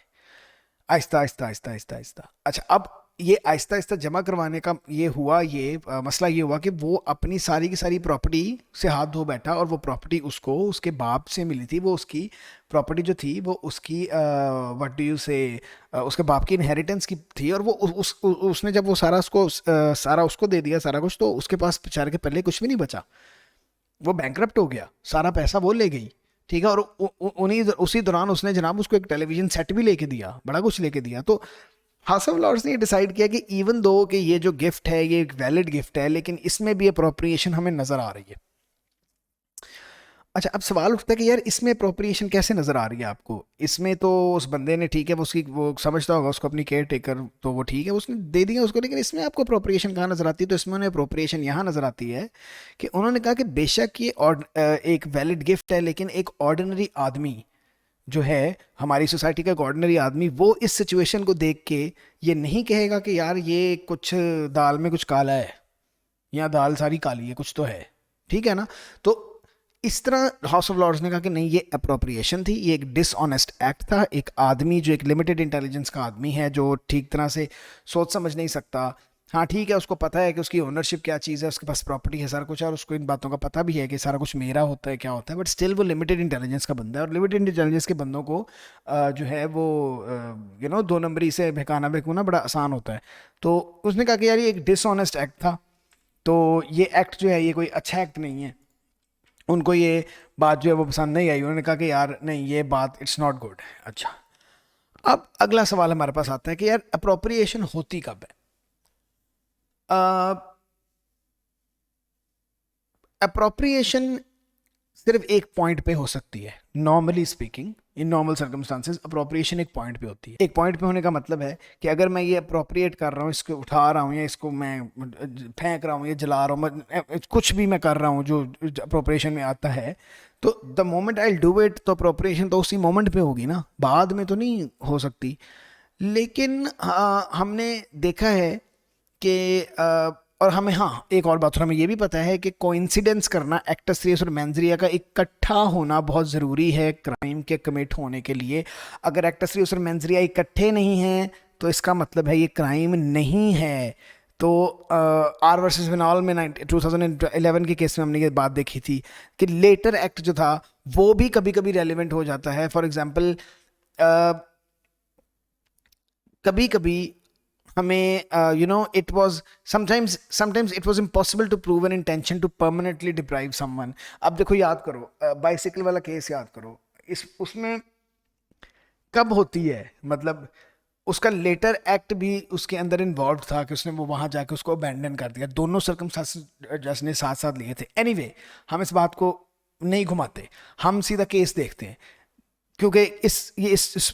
आहिस्ता आहिस्ता आहिस्ता आहिस्ता आहिस्ता। अच्छा, अब ये आहिस्ता आहिस्ता जमा करवाने का ये हुआ, ये मसला ये हुआ कि वो अपनी सारी की सारी प्रॉपर्टी से हाथ धो बैठा, और वो प्रॉपर्टी उसको उसके बाप से मिली थी। वो उसकी प्रॉपर्टी जो थी वो उसकी व्हाट डू यू से, उसके बाप की इनहेरिटेंस की थी। और वो उसने जब वो सारा उसको सारा उसको दे दिया सारा कुछ, तो उसके पास बेचारे के पल्ले कुछ भी नहीं बचा, वो बैंकरप्ट हो गया, सारा पैसा वो ले गई। ठीक है, और उन्हीं उसी दौरान उसने जनाब उसको एक टेलीविजन सेट भी लेके दिया, बड़ा कुछ लेके दिया। तो हाउस ऑफ लॉर्ड्स ने डिसाइड किया कि इवन दो कि ये जो गिफ्ट है ये एक वैलिड गिफ्ट है, लेकिन इसमें भी अप्रोप्रिएशन हमें नजर आ रही है। अच्छा, अब सवाल उठता है कि यार इसमें अप्रोप्रिएशन कैसे नज़र आ रही है आपको? इसमें तो उस बंदे ने, ठीक है, वो उसकी वो समझता होगा उसको अपनी केयर टेकर, तो वो ठीक है उसने दे दिया उसको, लेकिन इसमें आपको अप्रोप्रिएशन कहाँ नज़र आती है? तो इसमें उन्हें अप्रोप्रिएशन यहाँ नज़र आती है कि उन्होंने कहा कि बेशक ये एक वैलिड गिफ्ट है, लेकिन एक ऑर्डिनरी आदमी जो है, हमारी सोसाइटी का एक ऑर्डिनरी आदमी, वो इस सिचुएशन को देख के ये नहीं कहेगा कि यार ये कुछ दाल में कुछ काला है या दाल सारी काली है, कुछ तो है। ठीक है ना? तो इस तरह हाउस ऑफ लॉर्ड्स ने कहा कि नहीं, ये अप्रोप्रिएशन थी, ये एक डिसऑनेस्ट एक्ट था। एक आदमी जो एक लिमिटेड इंटेलिजेंस का आदमी है, जो ठीक तरह से सोच समझ नहीं सकता, हाँ ठीक है, उसको पता है कि उसकी ओनरशिप क्या चीज़ है, उसके पास प्रॉपर्टी है, सारा कुछ है, और उसको इन बातों का पता भी है कि सारा कुछ मेरा होता है, क्या होता है, बट स्टिल वो लिमिटेड इंटेलिजेंस का बंदा है। और लिमिटेड इंटेलिजेंस के बंदों को जो है वो दो नंबरी से बहकाना बहकूना बड़ा आसान होता है। तो उसने कहा कि यार ये एक डिसऑनेस्ट एक्ट था, तो ये एक्ट जो है ये कोई अच्छा एक्ट नहीं है। उनको ये बात जो है वो पसंद नहीं आई, उन्होंने कहा कि यार नहीं, ये बात इट्स नॉट गुड। अच्छा, अब अगला सवाल हमारे पास आता है कि यार अप्रोप्रिएशन होती कब है? अप्रोप्रिएशन सिर्फ एक पॉइंट पे हो सकती है, normally speaking, in normal circumstances appropriation एक पॉइंट पे होती है। एक पॉइंट पे होने का मतलब है कि अगर मैं ये अप्रोप्रिएट कर रहा हूँ, इसको उठा रहा हूँ या इसको मैं फेंक रहा हूँ या जला रहा हूँ, कुछ भी मैं कर रहा हूँ जो अप्रोप्रिएशन में आता है, तो the moment I do it, तो अप्रोप्रिएशन तो उसी मोमेंट पे होगी ना, बाद में तो नहीं हो सकती। लेकिन हमने देखा है कि और हमें एक और बात और हमें ये भी पता है कि कोइंसिडेंस करना एक्टस रियस और मेंस रिया का इकट्ठा होना बहुत ज़रूरी है क्राइम के कमिट होने के लिए। अगर एक्टस रियस और मेंस रिया इकट्ठे नहीं हैं तो इसका मतलब है ये क्राइम नहीं है। तो आर वर्सेस विनॉल में 2011 के केस में हमने ये बात देखी थी कि लेटर एक्ट जो था वो भी कभी कभी रेलिवेंट हो जाता है। फॉर एग्जांपल कभी कभी हमें it was sometimes it was impossible to prove an intention to permanently deprive someone. अब देखो याद करो बाइसिकल वाला केस याद करो, इस उसमें कब होती है, मतलब उसका लेटर एक्ट भी उसके अंदर इन्वॉल्व था कि उसने वो वहां जाके उसको अबैंडन कर दिया। दोनों सर्कमस्टांसेस जज ने साथ साथ लिए थे। एनीवे हम इस बात को नहीं घुमाते, हम सीधा केस देखते हैं क्योंकि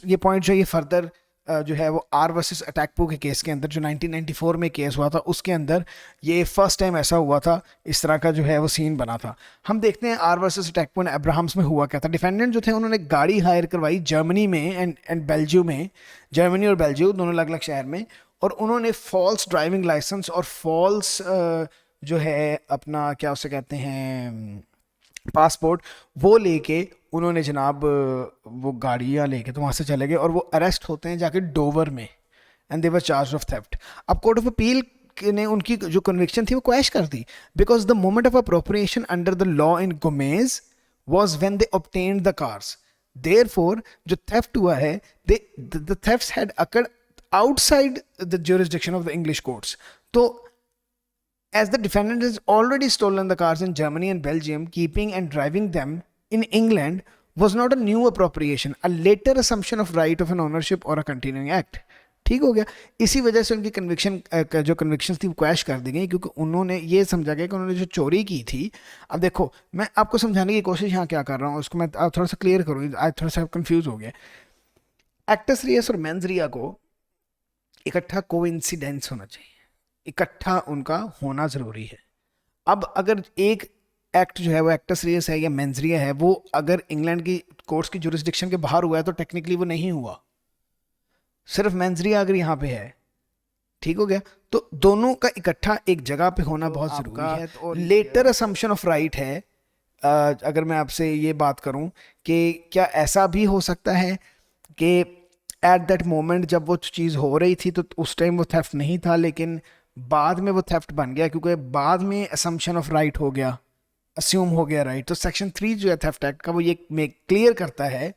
ये पॉइंट जो ये फर्दर जो है वो आर वर्सेस अटैकपो के केस के अंदर जो 1994 में केस हुआ था उसके अंदर ये फर्स्ट टाइम ऐसा हुआ था, इस तरह का जो है वो सीन बना था। हम देखते हैं आर वर्सेस अटैकपो एंड अब्राहम्स में हुआ क्या था। डिफेंडेंट जो थे उन्होंने गाड़ी हायर करवाई जर्मनी में एंड बेल्जियम में, जर्मनी और बेल्जियम दोनों अलग अलग शहर में, और उन्होंने फॉल्स ड्राइविंग लाइसेंस और फॉल्स जो है अपना क्या उसे कहते हैं पासपोर्ट वो लेके उन्होंने जनाब वो गाड़ियाँ लेके तो वहाँ से चले गए और वो अरेस्ट होते हैं जाके डोवर में and they were charge of theft. अब कोर्ट ऑफ अपील ने उनकी जो कन्विक्शन थी वो क्वैश कर दी because the moment of appropriation under the law in Gomez was when they obtained the cars. Therefore जो थेफ्ट हुआ है the thefts had occurred outside the jurisdiction of the English courts. तो as the defendant has already stolen the cars in Germany and Belgium, keeping and driving them in England was not a new appropriation, a later assumption of right of an ownership or a continuing act। ठीक हो गया। इसी वजह से उनकी conviction जो convictions थी वो क्वैश कर दी गई क्योंकि उन्होंने ये समझा गया कि उन्होंने जो चोरी की थी। अब देखो मैं आपको समझाने की कोशिश यहाँ क्या कर रहा हूँ उसको मैं थोड़ा सा क्लियर करूँ, आज थोड़ा सा कंफ्यूज हो गया। एक्टस रियस और मेंस रिया को इकट्ठा कोइंसिडेंस होना चाहिए, इकट्ठा उनका होना ज़रूरी है। अब अगर एक एक्ट जो है वो एक्टस रियस है या मेंस रिया है वो अगर इंग्लैंड की कोर्ट्स की जुरिस्डिक्शन के बाहर हुआ है तो टेक्निकली वो नहीं हुआ, सिर्फ मेंस रिया अगर यहाँ पे है, ठीक हो गया। तो दोनों का इकट्ठा एक जगह पे होना बहुत ज़रूरी है। तो लेटर असम्पशन ऑफ राइट है। अगर मैं आपसे ये बात करूं कि क्या ऐसा भी हो सकता है कि एट दैट मोमेंट जब वो चीज़ हो रही थी तो उस टाइम वो थेफ्ट नहीं था लेकिन बाद में वो थेफ्ट बन गया क्योंकि बाद में असम्पशन ऑफ राइट हो गया, अस्यूम हो गया राइट। तो सेक्शन 3 जो है थेफ्ट एक्ट का वो ये क्लियर करता है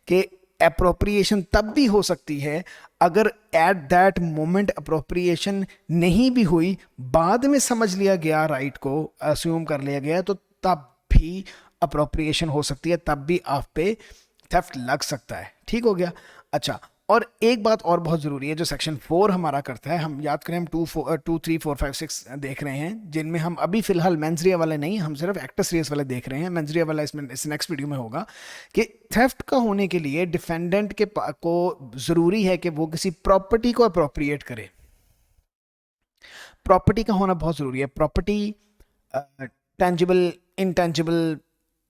कि अप्रोप्रिएशन तब भी हो सकती है अगर एट दैट मोमेंट अप्रोप्रिएशन नहीं भी हुई, बाद में समझ लिया गया राइट को, अस्यूम कर लिया गया, तो तब भी अप्रोप्रिएशन हो सकती है, तब भी आप पे थेफ्ट लग सकता है। ठीक हो गया। अच्छा, और एक बात और बहुत ज़रूरी है जो सेक्शन 4 हमारा करता है, हम याद करें हम 2, 3, 4, 5, 6 देख रहे हैं जिनमें हम अभी फ़िलहाल मेंस रिया वाले नहीं, हम सिर्फ एक्टस रियस वाले देख रहे हैं। मेंस रिया वाला इसमें इस नेक्स्ट वीडियो में होगा कि थेफ्ट का होने के लिए डिफेंडेंट के को ज़रूरी है कि वो किसी प्रॉपर्टी को अप्रोप्रिएट करे। प्रॉपर्टी का होना बहुत ज़रूरी है। प्रॉपर्टी टेंजिबल, इंटेंजिबल,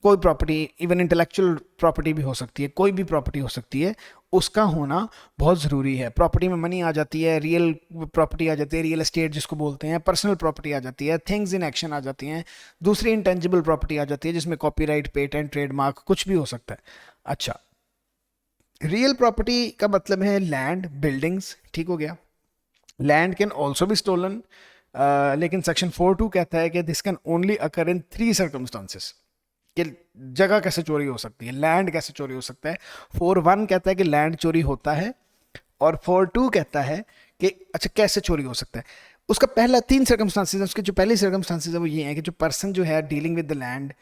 कोई प्रॉपर्टी, इवन इंटेलेक्चुअल प्रॉपर्टी भी हो सकती है, कोई भी प्रॉपर्टी हो सकती है, उसका होना बहुत ज़रूरी है। प्रॉपर्टी में मनी आ जाती है, रियल प्रॉपर्टी आ जाती है, रियल एस्टेट जिसको बोलते हैं, पर्सनल प्रॉपर्टी आ जाती है, थिंग्स इन एक्शन आ जाती हैं, दूसरी इंटेंजिबल प्रॉपर्टी आ जाती है जिसमें कॉपीराइट, पेटेंट, ट्रेडमार्क कुछ भी हो सकता है। अच्छा, रियल प्रॉपर्टी का मतलब है लैंड, बिल्डिंग्स। ठीक हो गया। Land can also be stolen, लेकिन सेक्शन 4(2) कहता है कि this can only occur in 3 circumstances. कि जगह कैसे चोरी हो सकती है, लैंड कैसे चोरी हो सकता है। 4(1) कहता है कि लैंड चोरी होता है और 4(2) कहता है कि अच्छा कैसे चोरी हो सकता है। उसका पहला 3 सर्कमस्टांसेस है, उसके जो पहली सर्कमस्टांसेस है वो ये है कि जो पर्सन जो है डीलिंग विद द लैंड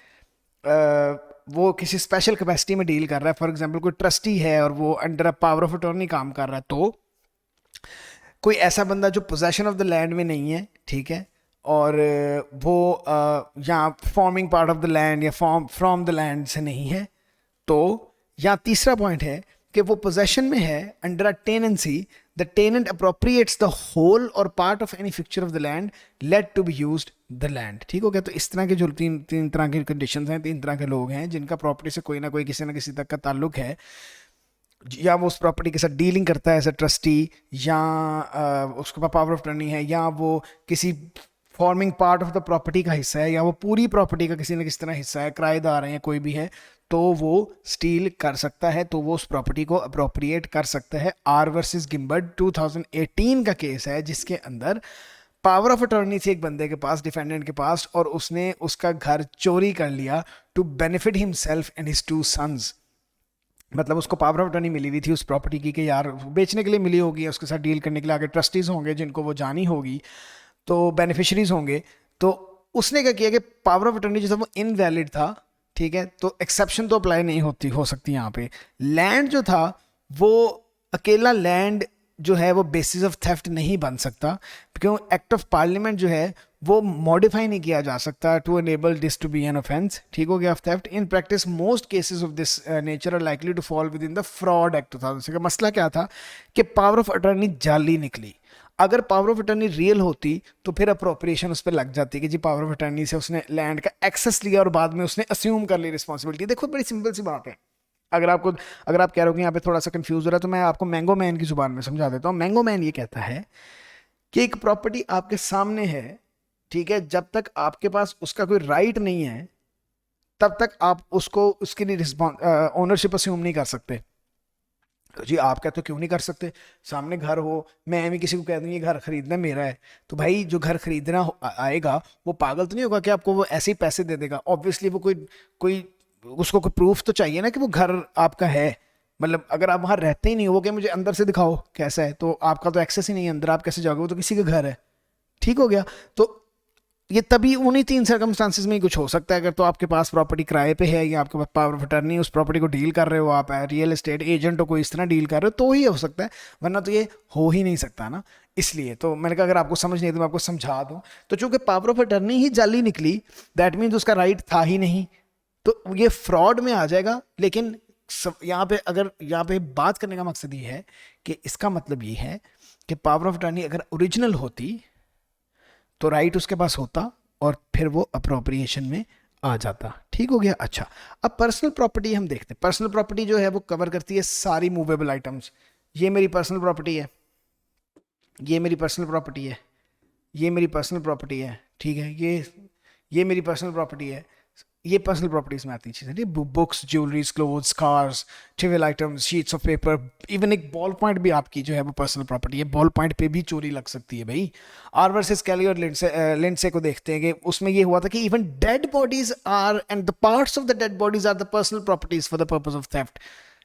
वो किसी स्पेशल कैपेसिटी में डील कर रहा है। फॉर एग्जाम्पल कोई ट्रस्टी है और वो under a power of attorney काम कर रहा है, तो कोई ऐसा बंदा जो पोजेशन ऑफ द लैंड में नहीं है, ठीक है, और वो यहाँ forming part of the land या फ्रॉम द लैंड से नहीं है, तो यहाँ तीसरा पॉइंट है कि वो पोजेशन में है under a tenancy, the tenant appropriates the whole or part of any fixture of the land let to be used the land. ठीक हो गया। तो इस तरह के जो तीन तरह की कंडीशंस हैं, 3 तरह के लोग हैं जिनका प्रॉपर्टी से कोई ना कोई किसी ना किसी तक का ताल्लुक है। या वो उस प्रॉपर्टी के साथ डीलिंग करता है एज अ ट्रस्टी, या उसके पास पावर ऑफ अटर्नी है, या वो किसी forming part of the property का हिस्सा है, या वो पूरी प्रॉपर्टी का किसी न किसी तरह हिस्सा है, किराएदार है या कोई भी है, तो वो स्टील कर सकता है, तो वो उस प्रॉपर्टी को अप्रोप्रिएट कर सकता है। आर वर्सेस गिम्बर्ट 2018 का केस है जिसके अंदर पावर ऑफ अटॉर्नी थी एक बंदे के पास, डिफेंडेंट के पास, और उसने उसका घर चोरी कर लिया to benefit himself and his 2 sons. मतलब उसको पावर ऑफ अटॉर्नी मिली हुई थी उस प्रॉपर्टी की कि यार बेचने के लिए मिली होगी, उसके साथ डील करने के लिए आगे ट्रस्टीज होंगे जिनको वो जानी होगी, तो बेनिफिशरीज होंगे। तो उसने क्या किया कि पावर ऑफ अटॉर्नी जो था वो इनवैलिड था, ठीक है, तो एक्सेप्शन तो अप्लाई नहीं हो सकती यहाँ पे। लैंड जो था वो अकेला लैंड जो है वो बेसिस ऑफ थेफ्ट नहीं बन सकता, क्यों एक्ट ऑफ पार्लियामेंट जो है वो मॉडिफाई नहीं किया जा सकता to enable this to be an offence, ठीक हो गया, of theft. In practice most cases of this nature are likely to fall within the fraud act 2006 का। मसला क्या था कि पावर ऑफ अटॉर्नी जाली निकली। अगर पावर ऑफ अटर्नी रियल होती तो फिर अप्रोप्रिएशन उस पर लग जाती कि जी पावर ऑफ अटर्नी से उसने लैंड का एक्सेस लिया और बाद में उसने अस्यूम कर ली रिस्पॉन्सिबिलिटी। देखो बड़ी सिंपल सी बात है। अगर आप कह रहे हो कि यहाँ पे थोड़ा सा कंफ्यूज हो रहा है, तो मैं आपको मैंगो मैन की जुबान में समझा देता हूँ। मैंगो मैन ये कहता है कि एक प्रॉपर्टी आपके सामने है, ठीक है, जब तक आपके पास उसका कोई राइट नहीं है तब तक आप उसको उसके लिए ओनरशिप अस्यूम नहीं कर सकते। तो जी आप कहते हो क्यों नहीं कर सकते? सामने घर हो, मैं भी किसी को कह दूँ ये घर खरीदना मेरा है, तो भाई जो घर खरीदना आएगा वो पागल तो नहीं होगा कि आपको वो ऐसे ही पैसे दे देगा। ऑब्वियसली वो कोई कोई उसको कोई प्रूफ तो चाहिए ना कि वो घर आपका है। मतलब अगर आप वहाँ रहते ही नहीं हो, वो क्या मुझे अंदर से दिखाओ कैसा है, तो आपका तो एक्सेस ही नहीं है अंदर, आप कैसे जाओगे? वो तो किसी का घर है, ठीक हो गया। तो ये तभी उन्हीं 3 सर्कमस्टांसिस में ही कुछ हो सकता है। अगर तो आपके पास प्रॉपर्टी किराए पे है या आपके पास पावर ऑफ अटर्नी उस प्रॉपर्टी को डील कर रहे हो, आप रियल एस्टेट एजेंट हो, कोई इस तरह डील कर रहे हो, तो ही हो सकता है, वरना तो ये हो ही नहीं सकता ना। इसलिए तो मैंने कहा अगर आपको समझ नहीं है तो मैं आपको समझा दूं। तो चूंकि पावर ऑफ अटर्नी ही जाली निकली, दैट मीन्स उसका राइट था ही नहीं, तो ये फ्रॉड में आ जाएगा। लेकिन यहाँ पे बात करने का मकसद ये है कि इसका मतलब ये है कि पावर ऑफ अटर्नी अगर ओरिजिनल होती तो राइट उसके पास होता और फिर वो अप्रोप्रिएशन में आ जाता, ठीक हो गया। अच्छा, अब पर्सनल प्रॉपर्टी हम देखते हैं। पर्सनल प्रॉपर्टी जो है वो कवर करती है सारी मूवेबल आइटम्स। ये मेरी पर्सनल प्रॉपर्टी है, ये मेरी पर्सनल प्रॉपर्टी है, ये मेरी पर्सनल प्रॉपर्टी है, ठीक है, ये मेरी पर्सनल प्रॉपर्टी है। ये पर्सनल प्रॉपर्टीज में आती है चीज़ें, books, jewelleries, clothes, cars, trivial items, sheets of paper, even एक बॉल पॉइंट भी आपकी जो है वो पर्सनल प्रॉपर्टी है। बॉल पॉइंट पे भी चोरी लग सकती है भाई। आर वर्सेस कैली और लिंडसे को देखते हैं कि उसमें ये हुआ था कि even dead bodies are and the parts of the dead bodies are the personal properties for the purpose of theft,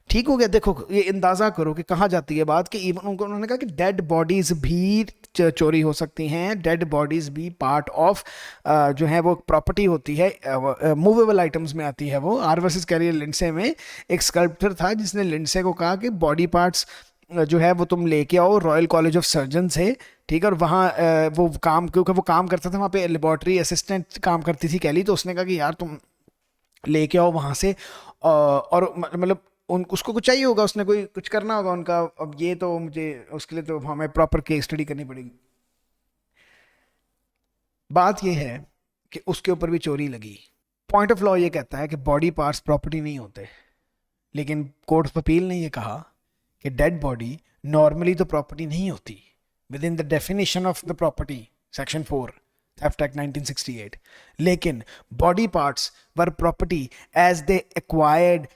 ठीक हो गया। देखो ये अंदाजा करो कि कहाँ जाती है बात, कि इवन उन्होंने कहा कि डेड बॉडीज भी चोरी हो सकती हैं, डेड बॉडीज भी पार्ट ऑफ जो है वो प्रॉपर्टी होती है, मूवेबल आइटम्स में आती है वो। आर वर्सेस कैरियर लिंडसे में एक स्कल्प्टर था जिसने लिंडसे को कहा कि बॉडी पार्ट्स जो है वो तुम लेके आओ रॉयल कॉलेज ऑफ सर्जन से, ठीक है, और वहाँ वो काम, क्योंकि वो काम करता था वहाँ पे, लेबॉर्ट्री असिस्टेंट काम करती थी कैली, तो उसने कहा कि यार तुम लेके आओ वहाँ से। और मतलब उसको कुछ चाहिए होगा, उसने कोई कुछ करना होगा उनका। अब ये तो मुझे उसके लिए तो हमें प्रॉपर केस स्टडी करनी पड़ेगी। बात ये है कि उसके ऊपर भी चोरी लगी। पॉइंट ऑफ लॉ ये कहता है कि बॉडी पार्ट्स प्रॉपर्टी नहीं होते, लेकिन कोर्ट ऑफ अपील ने ये कहा कि डेड बॉडी नॉर्मली तो प्रॉपर्टी नहीं होती within the definition of the property, section 4 theft act 1968, लेकिन body parts were property as they acquired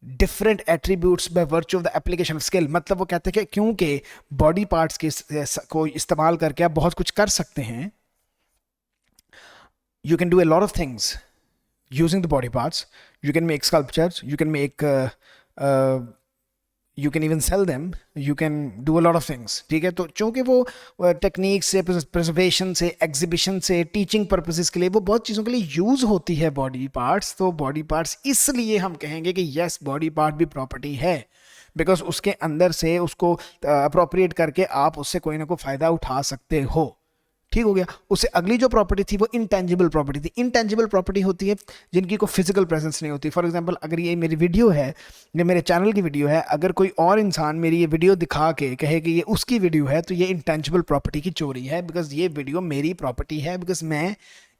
different attributes by virtue of the application of skill. मतलब वो कहते हैं कि क्योंकि बॉडी पार्ट्स के को इस्तेमाल करके आप बहुत कुछ कर सकते हैं, you can do a lot of things using the body parts. You can make sculptures, you can make you can even sell them, you can do a lot of things, ठीक है। तो चूंकि वो टेक्निक से, preservation से, exhibition से, teaching purposes के लिए, वो बहुत चीज़ों के लिए यूज़ होती है बॉडी पार्ट्स। तो बॉडी पार्ट्स इसलिए हम कहेंगे कि यस बॉडी पार्ट भी प्रॉपर्टी है, बिकॉज उसके अंदर से उसको अप्रोप्रिएट करके आप उससे कोई ना कोई फ़ायदा उठा सकते हो, ठीक हो गया। उससे अगली जो प्रॉपर्टी थी वो इंटेंजिबल प्रॉपर्टी थी। इंटेंजिबल प्रॉपर्टी होती है जिनकी कोई फिजिकल प्रेजेंस नहीं होती। फॉर एग्जांपल अगर ये मेरी वीडियो है, ये मेरे चैनल की वीडियो है, अगर कोई और इंसान मेरी ये वीडियो दिखा के कहे कि ये उसकी वीडियो है, तो ये इंटेंजिबल प्रॉपर्टी की चोरी है, बिकॉज ये वीडियो मेरी प्रॉपर्टी है, बिकॉज मैं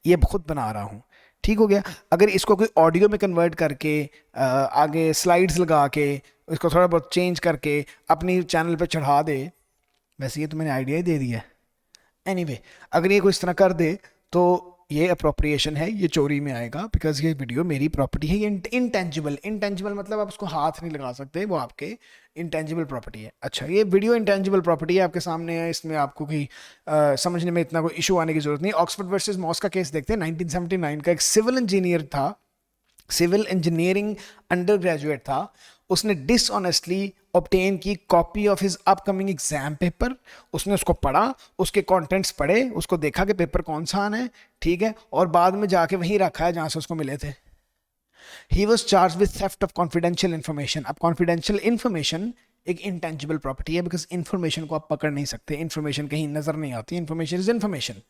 ये खुद बना रहा हूँ, ठीक हो गया। अगर इसको कोई ऑडियो में कन्वर्ट करके आगे स्लाइड्स लगा के इसको थोड़ा बहुत चेंज करके अपनी चैनल पे चढ़ा दे, वैसे ये तो मैंने आइडिया ही दे दिया है। एनीवे अगर ये कोई इस तरह कर दे तो ये अप्रोप्रिएशन है, ये चोरी में आएगा, बिकॉज ये वीडियो मेरी प्रॉपर्टी है। ये इंटेंजिबल, इंटेंजिबल मतलब आप उसको हाथ नहीं लगा सकते, वो आपके इंटेंजिबल प्रॉपर्टी है। अच्छा, ये वीडियो इंटेंजिबल प्रॉपर्टी है, आपके सामने है, इसमें आपको कोई समझने में इतना कोई इशू आने की जरूरत नहीं। ऑक्सफोर्ड वर्सेस मॉस का केस देखते हैं, 1979 का। एक सिविल इंजीनियर था, सिविल इंजीनियरिंग अंडर ग्रेजुएट था, उसने डिसऑनेस्टली ऑब्टेन की copy of his upcoming exam paper. उसने उसको पढ़ा, उसके कंटेंट्स पढ़े, उसको देखा कि पेपर कौन सा आना है, ठीक है, और बाद में जाके वहीं रखा है जहां से उसको मिले थे। He was charge with theft of confidential information. अब कॉन्फिडेंशियल इन्फॉर्मेशन एक इंटेंजिबल प्रॉपर्टी है, बिकॉज इन्फॉर्मेशन को आप पकड़ नहीं सकते, इन्फॉर्मेशन कहीं नजर नहीं आती, इन्फॉर्मेशन इज इन्फॉर्मेशन।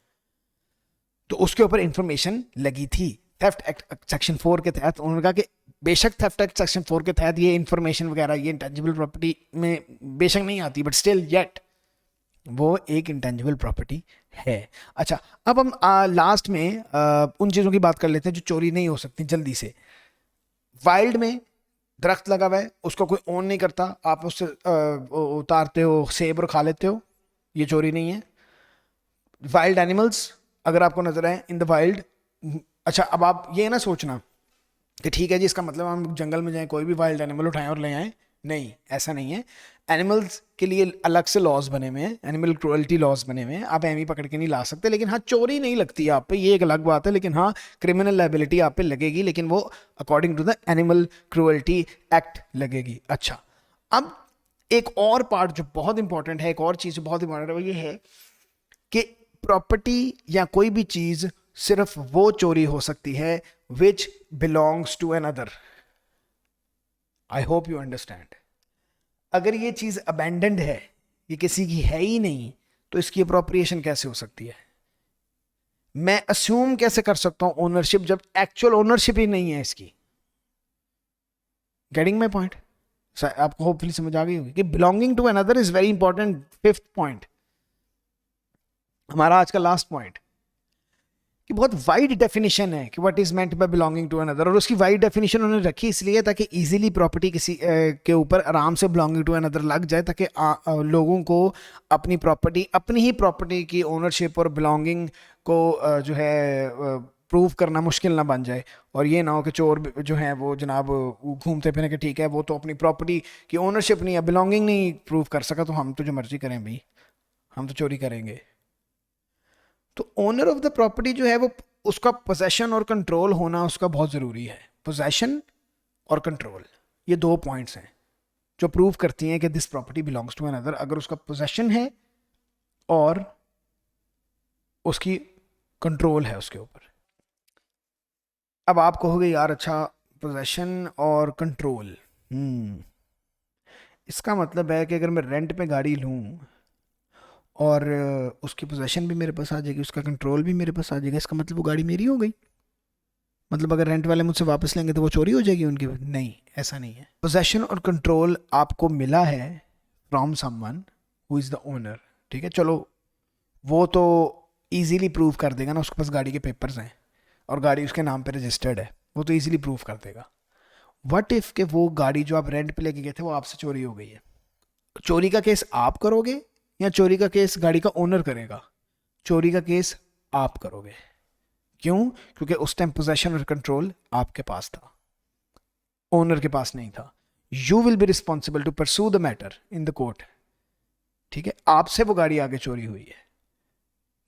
तो उसके ऊपर इन्फॉर्मेशन लगी थी थेफ्ट एक्ट सेक्शन 4 के तहत। उन्होंने कहा कि बेशक थेफ्ट एक्ट सेक्शन 4 के तहत ये इन्फॉर्मेशन वगैरह ये इंटेंजिबल प्रॉपर्टी में बेशक नहीं आती, बट स्टिल येट वो एक इंटेंजिबल प्रॉपर्टी है। अच्छा, अब हम लास्ट में उन चीज़ों की बात कर लेते हैं जो चोरी नहीं हो सकती जल्दी से। वाइल्ड में दरख्त लगा हुआ है, उसको कोई ओन नहीं करता, आप उससे उतारते हो सेब और खा लेते हो, ये चोरी नहीं है। वाइल्ड एनिमल्स अगर आपको नजर आए इन द वाइल्ड, अच्छा अब आप ये ना सोचना कि ठीक है जी इसका मतलब हम जंगल में जाएं कोई भी वाइल्ड एनिमल उठाएं और ले आएं, नहीं, ऐसा नहीं है। एनिमल्स के लिए अलग से लॉज बने हुए हैं, एनिमल क्रुएल्टी लॉज बने हुए हैं, आप एम ही पकड़ के नहीं ला सकते। लेकिन हाँ, चोरी नहीं लगती आप पे, ये एक अलग बात है, लेकिन हाँ क्रिमिनल लायबिलिटी आप पे लगेगी, लेकिन वो according to the animal cruelty act लगेगी। अच्छा, अब एक और पार्ट जो बहुत इंपॉर्टेंट है, एक और चीज़ जो बहुत इंपॉर्टेंट है, वो ये है कि प्रॉपर्टी या कोई भी चीज़ सिर्फ वो चोरी हो सकती है which belongs to another. I hope you understand. अगर ये चीज अबैंडन्ड है, ये किसी की है ही नहीं, तो इसकी अप्रोप्रिएशन कैसे हो सकती है? मैं अस्यूम कैसे कर सकता हूं ओनरशिप जब एक्चुअल ओनरशिप ही नहीं है इसकी? Getting my point? आपको होपफुली समझ आ गई होगी कि belonging to another is very important. Fifth point, हमारा आज का लास्ट पॉइंट, कि बहुत वाइड डेफिनेशन है कि what is meant by belonging to another, और उसकी वाइड डेफिनेशन उन्होंने रखी इसलिए ताकि इजीली प्रॉपर्टी किसी के ऊपर आराम से बिलोंगिंग टू अनदर लग जाए, ताकि लोगों को अपनी प्रॉपर्टी, अपनी ही प्रॉपर्टी की ओनरशिप और बिलोंगिंग को जो है प्रूव करना मुश्किल ना बन जाए। और ये ना हो कि चोर जो हैं वो जनाब घूमते फिरने के ठीक है वो तो अपनी प्रॉपर्टी की ओनरशिप नहीं है, बिलोंगिंग नहीं प्रूव कर सका, तो हम तो जो मर्जी करें भाई, हम तो चोरी करेंगे। तो ओनर ऑफ द प्रॉपर्टी जो है वो, उसका पोजेशन और कंट्रोल होना उसका बहुत ज़रूरी है। पोजेशन और कंट्रोल, ये दो पॉइंट्स हैं जो प्रूव करती हैं कि this property belongs to another. अगर उसका पोजेशन है और उसकी कंट्रोल है उसके ऊपर। अब आप कहोगे यार अच्छा पोजेशन और कंट्रोल, इसका मतलब है कि अगर मैं रेंट पे गाड़ी लूँ और उसकी पोजेशन भी मेरे पास आ जाएगी, उसका कंट्रोल भी मेरे पास आ जाएगा, इसका मतलब वो गाड़ी मेरी हो गई? मतलब अगर रेंट वाले मुझसे वापस लेंगे तो वो चोरी हो जाएगी उनकी? नहीं, ऐसा नहीं है। पोजेशन और कंट्रोल आपको मिला है from someone who is the owner, ठीक है, चलो वो तो इजीली प्रूव कर देगा ना, उसके पास गाड़ी के पेपर्स हैं और गाड़ी उसके नाम पे रजिस्टर्ड है, वो तो इजीली प्रूव कर देगा। व्हाट इफ के वो गाड़ी जो आप रेंट पे लेके गए थे वो आपसे चोरी हो गई है? चोरी का केस आप करोगे या चोरी का केस गाड़ी का ओनर करेगा? चोरी का केस आप करोगे। क्यों? क्योंकि उस टाइम पोजेशन और कंट्रोल आपके पास था, ओनर के पास नहीं था। You will be responsible to pursue the matter in the court, ठीक है, आपसे वो गाड़ी आगे चोरी हुई है,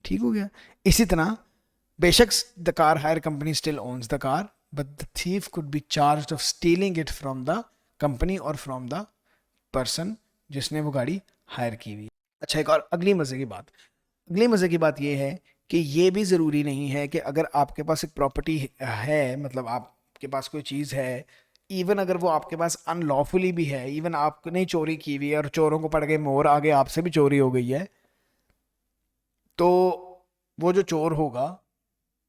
ठीक हो गया। इसी तरह बेशक the car hire company still owns the car, but the thief could be charged of stealing it from the company और फ्रॉम द पर्सन जिसने वो गाड़ी हायर की हुई। अच्छा, एक और अगली मज़े की बात, अगली मज़े की बात यह है कि ये भी ज़रूरी नहीं है कि अगर आपके पास एक प्रॉपर्टी है, मतलब आपके पास कोई चीज़ है, इवन अगर वो आपके पास अनलॉफुली भी है, इवन आपने चोरी की हुई है और चोरों को पड़ गए मोर, आगे आपसे भी चोरी हो गई है, तो वो जो चोर होगा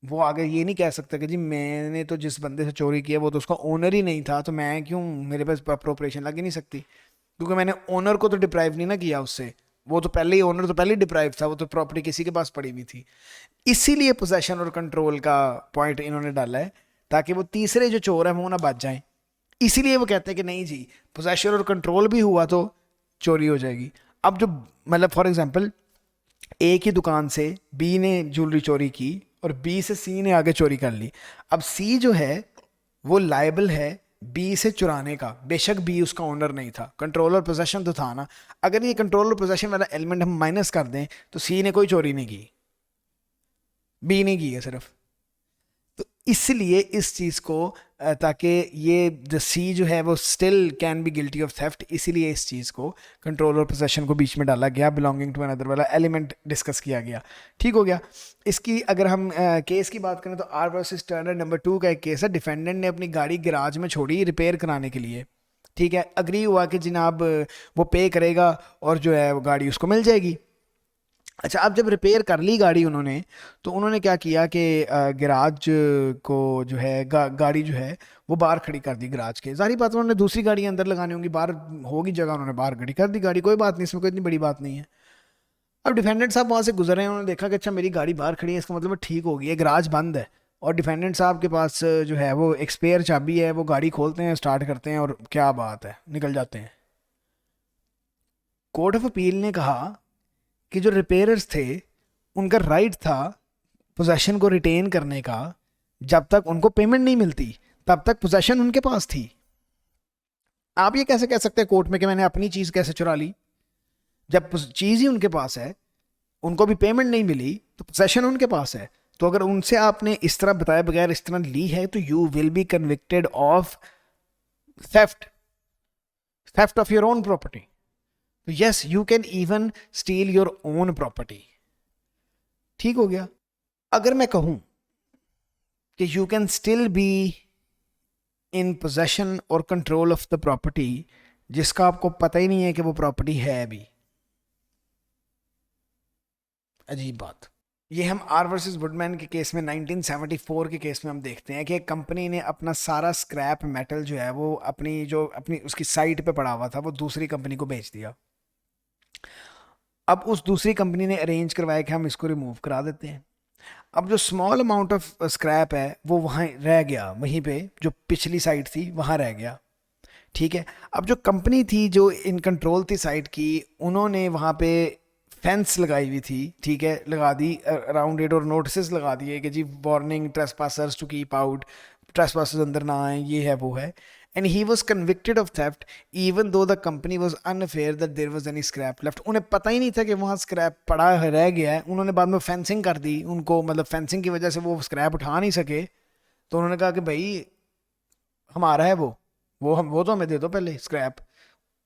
वो आगे ये नहीं कह सकता कि जी मैंने तो जिस बंदे से चोरी किया वो तो उसका ओनर ही नहीं था, तो मैं क्यों, मेरे पास अप्रोप्रिएशन लग ही नहीं सकती, क्योंकि मैंने ओनर को तो डिप्राइव नहीं ना किया उससे, वो तो पहले ही ओनर तो पहले ही डिप्राइव था, वो तो प्रॉपर्टी किसी के पास पड़ी हुई थी। इसीलिए पोजेशन और कंट्रोल का पॉइंट इन्होंने डाला है ताकि वो तीसरे जो चोर हैं वो ना बच जाएं। इसीलिए वो कहते हैं कि नहीं जी, पोजेशन और कंट्रोल भी हुआ तो चोरी हो जाएगी। अब जो मतलब फॉर एग्जांपल ए की दुकान से बी ने ज्वेलरी चोरी की और बी से सी ने आगे चोरी कर ली। अब सी जो है वो लायबल है बी से चुराने का, बेशक बी उसका ओनर नहीं था, कंट्रोल और पोजेशन तो था ना। अगर ये कंट्रोल और पोजेशन वाला एलिमेंट हम माइनस कर दें तो सी ने कोई चोरी नहीं की, बी ने की है सिर्फ। तो इसलिए इस चीज़ को ताकि ये द सी जो है वो still can be guilty of theft, इसीलिए इस चीज़ को कंट्रोल और पोजेशन को बीच में डाला गया, बिलोंगिंग टू अनदर वाला एलिमेंट डिस्कस किया गया। ठीक हो गया। इसकी अगर हम केस की बात करें तो आर वर्सेस टर्नर नंबर 2 का एक केस है। डिफेंडेंट ने अपनी गाड़ी गैराज में छोड़ी रिपेयर कराने के लिए, ठीक है। अग्री हुआ कि जनाब वो पे करेगा और जो है वो गाड़ी उसको मिल जाएगी। अच्छा, अब जब रिपेयर कर ली गाड़ी उन्होंने, तो उन्होंने क्या किया कि गैराज को जो है गाड़ी जो है वो बाहर खड़ी कर दी गैराज के। जाहिर बात है उन्होंने दूसरी गाड़ी अंदर लगानी होंगी, बाहर होगी जगह, उन्होंने बाहर खड़ी कर दी गाड़ी, कोई बात नहीं, इसमें कोई इतनी बड़ी बात नहीं है। अब डिफेंडेंट साहब वहाँ से गुजरे हैं, उन्होंने देखा कि अच्छा मेरी गाड़ी बाहर खड़ी है, इसका मतलब ठीक हो गई है, गैराज बंद है, और डिफेंडेंट साहब के पास जो है वो एक स्पेयर चाबी है, वो गाड़ी खोलते हैं, स्टार्ट करते हैं और क्या बात है, निकल जाते हैं। कोर्ट ऑफ अपील ने कहा कि जो रिपेयर्स थे उनका राइट था पोजेशन को रिटेन करने का, जब तक उनको पेमेंट नहीं मिलती तब तक पोजेशन उनके पास थी। आप ये कैसे कह सकते हैं कोर्ट में कि मैंने अपनी चीज़ कैसे चुरा ली, जब चीज़ ही उनके पास है, उनको भी पेमेंट नहीं मिली तो पोजेशन उनके पास है। तो अगर उनसे आपने इस तरह बताए बगैर इस तरह ली है तो you will be convicted of theft of your own property. तो yes, you can even steal your own property. ठीक हो गया। अगर मैं कहूं कि you can still be in possession or control of the property जिसका आपको पता ही नहीं है कि वो प्रॉपर्टी है अभी, अजीब बात। ये हम आर वर्सेस वुडमैन के केस में 1974 के केस में हम देखते हैं कि एक कंपनी ने अपना सारा स्क्रैप मेटल जो है वो अपनी उसकी साइट पे पड़ा हुआ था वो दूसरी कंपनी को बेच दिया। अब उस दूसरी कंपनी ने अरेंज करवाया कि हम इसको रिमूव करा देते हैं। अब जो स्मॉल अमाउंट ऑफ स्क्रैप है वो वहाँ रह गया, वहीं पे जो पिछली साइट थी वहाँ रह गया, ठीक है। अब जो कंपनी थी जो इन कंट्रोल थी साइट की, उन्होंने वहाँ पे फेंस लगाई हुई थी, ठीक है, लगा दी अराउंड इट, और नोटिस लगा दिए कि जी warning trespassers to keep out, trespassers अंदर ना आए, ये है वो है। And he was convicted of theft even though the company was unfair that there was any scrap left. उन्हें पता ही नहीं था कि वहाँ स्क्रैप पड़ा रह गया है। उन्होंने बाद में फेंसिंग कर दी उनको, मतलब फेंसिंग की वजह से वो स्क्रैप उठा नहीं सके, तो उन्होंने कहा कि भाई हमारा है वो तो हमें दे दो पहले स्क्रैप।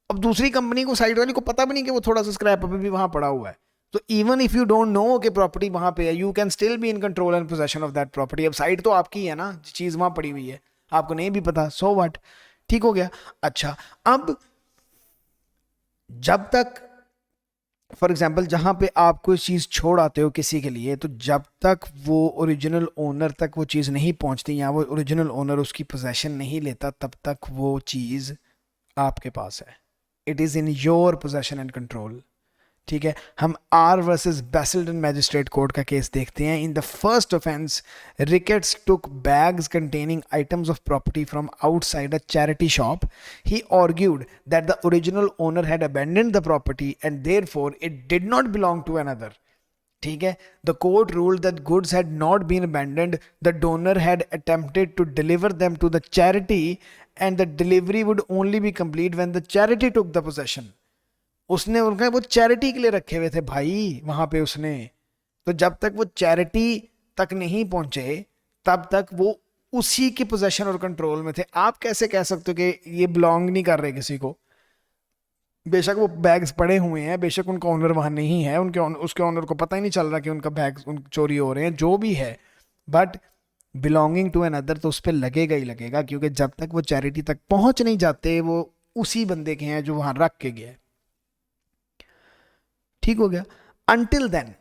अब दूसरी कंपनी को, साइड वाली को पता भी नहीं कि वो थोड़ा सा स्क्रैप अभी भी वहाँ पड़ा हुआ है। तो even if you don't know कि प्रॉपर्टी वहाँ पे है, you can still be in control and possession of that property. अब साइड तो आपकी है ना, चीज़ वहाँ पड़ी हुई है, आपको नहीं भी पता, सो व्हाट, ठीक हो गया। अच्छा, अब जब तक फॉर एग्जाम्पल जहाँ पे आप कोई चीज़ छोड़ आते हो किसी के लिए, तो जब तक वो ओरिजिनल ओनर तक वो चीज़ नहीं पहुँचती या वो ओरिजिनल ओनर उसकी पोजेशन नहीं लेता, तब तक वो चीज़ आपके पास है, it is in your possession and control, ठीक है। हम R versus Basildon magistrate court का केस देखते हैं। In the first offence, Ricketts took bags containing items of property from outside a charity shop. He argued that the original owner had abandoned the property and therefore it did not belong to another, ठीक है। The court ruled that goods had not been abandoned, the donor had attempted to deliver them to the charity and the delivery would only be complete when the charity took the possession. उसने उनका वो charity के लिए रखे हुए थे भाई वहाँ पे उसने, तो जब तक वो चैरिटी तक नहीं पहुँचे तब तक वो उसी के पोजेशन और कंट्रोल में थे। आप कैसे कह सकते हो कि ये बिलोंग नहीं कर रहे किसी को? बेशक वो बैग्स पड़े हुए हैं, बेशक उनका ओनर वहाँ नहीं है, उसके ओनर को पता ही नहीं चल रहा कि उनका बैग चोरी हो रहे हैं, जो भी है, but belonging to another तो उस पर लगेगा ही लगेगा, क्योंकि जब तक वो चैरिटी तक पहुँच नहीं जाते वो उसी बंदे के हैं जो वहाँ रख के गया, ठीक हो गया। अनटिल देन,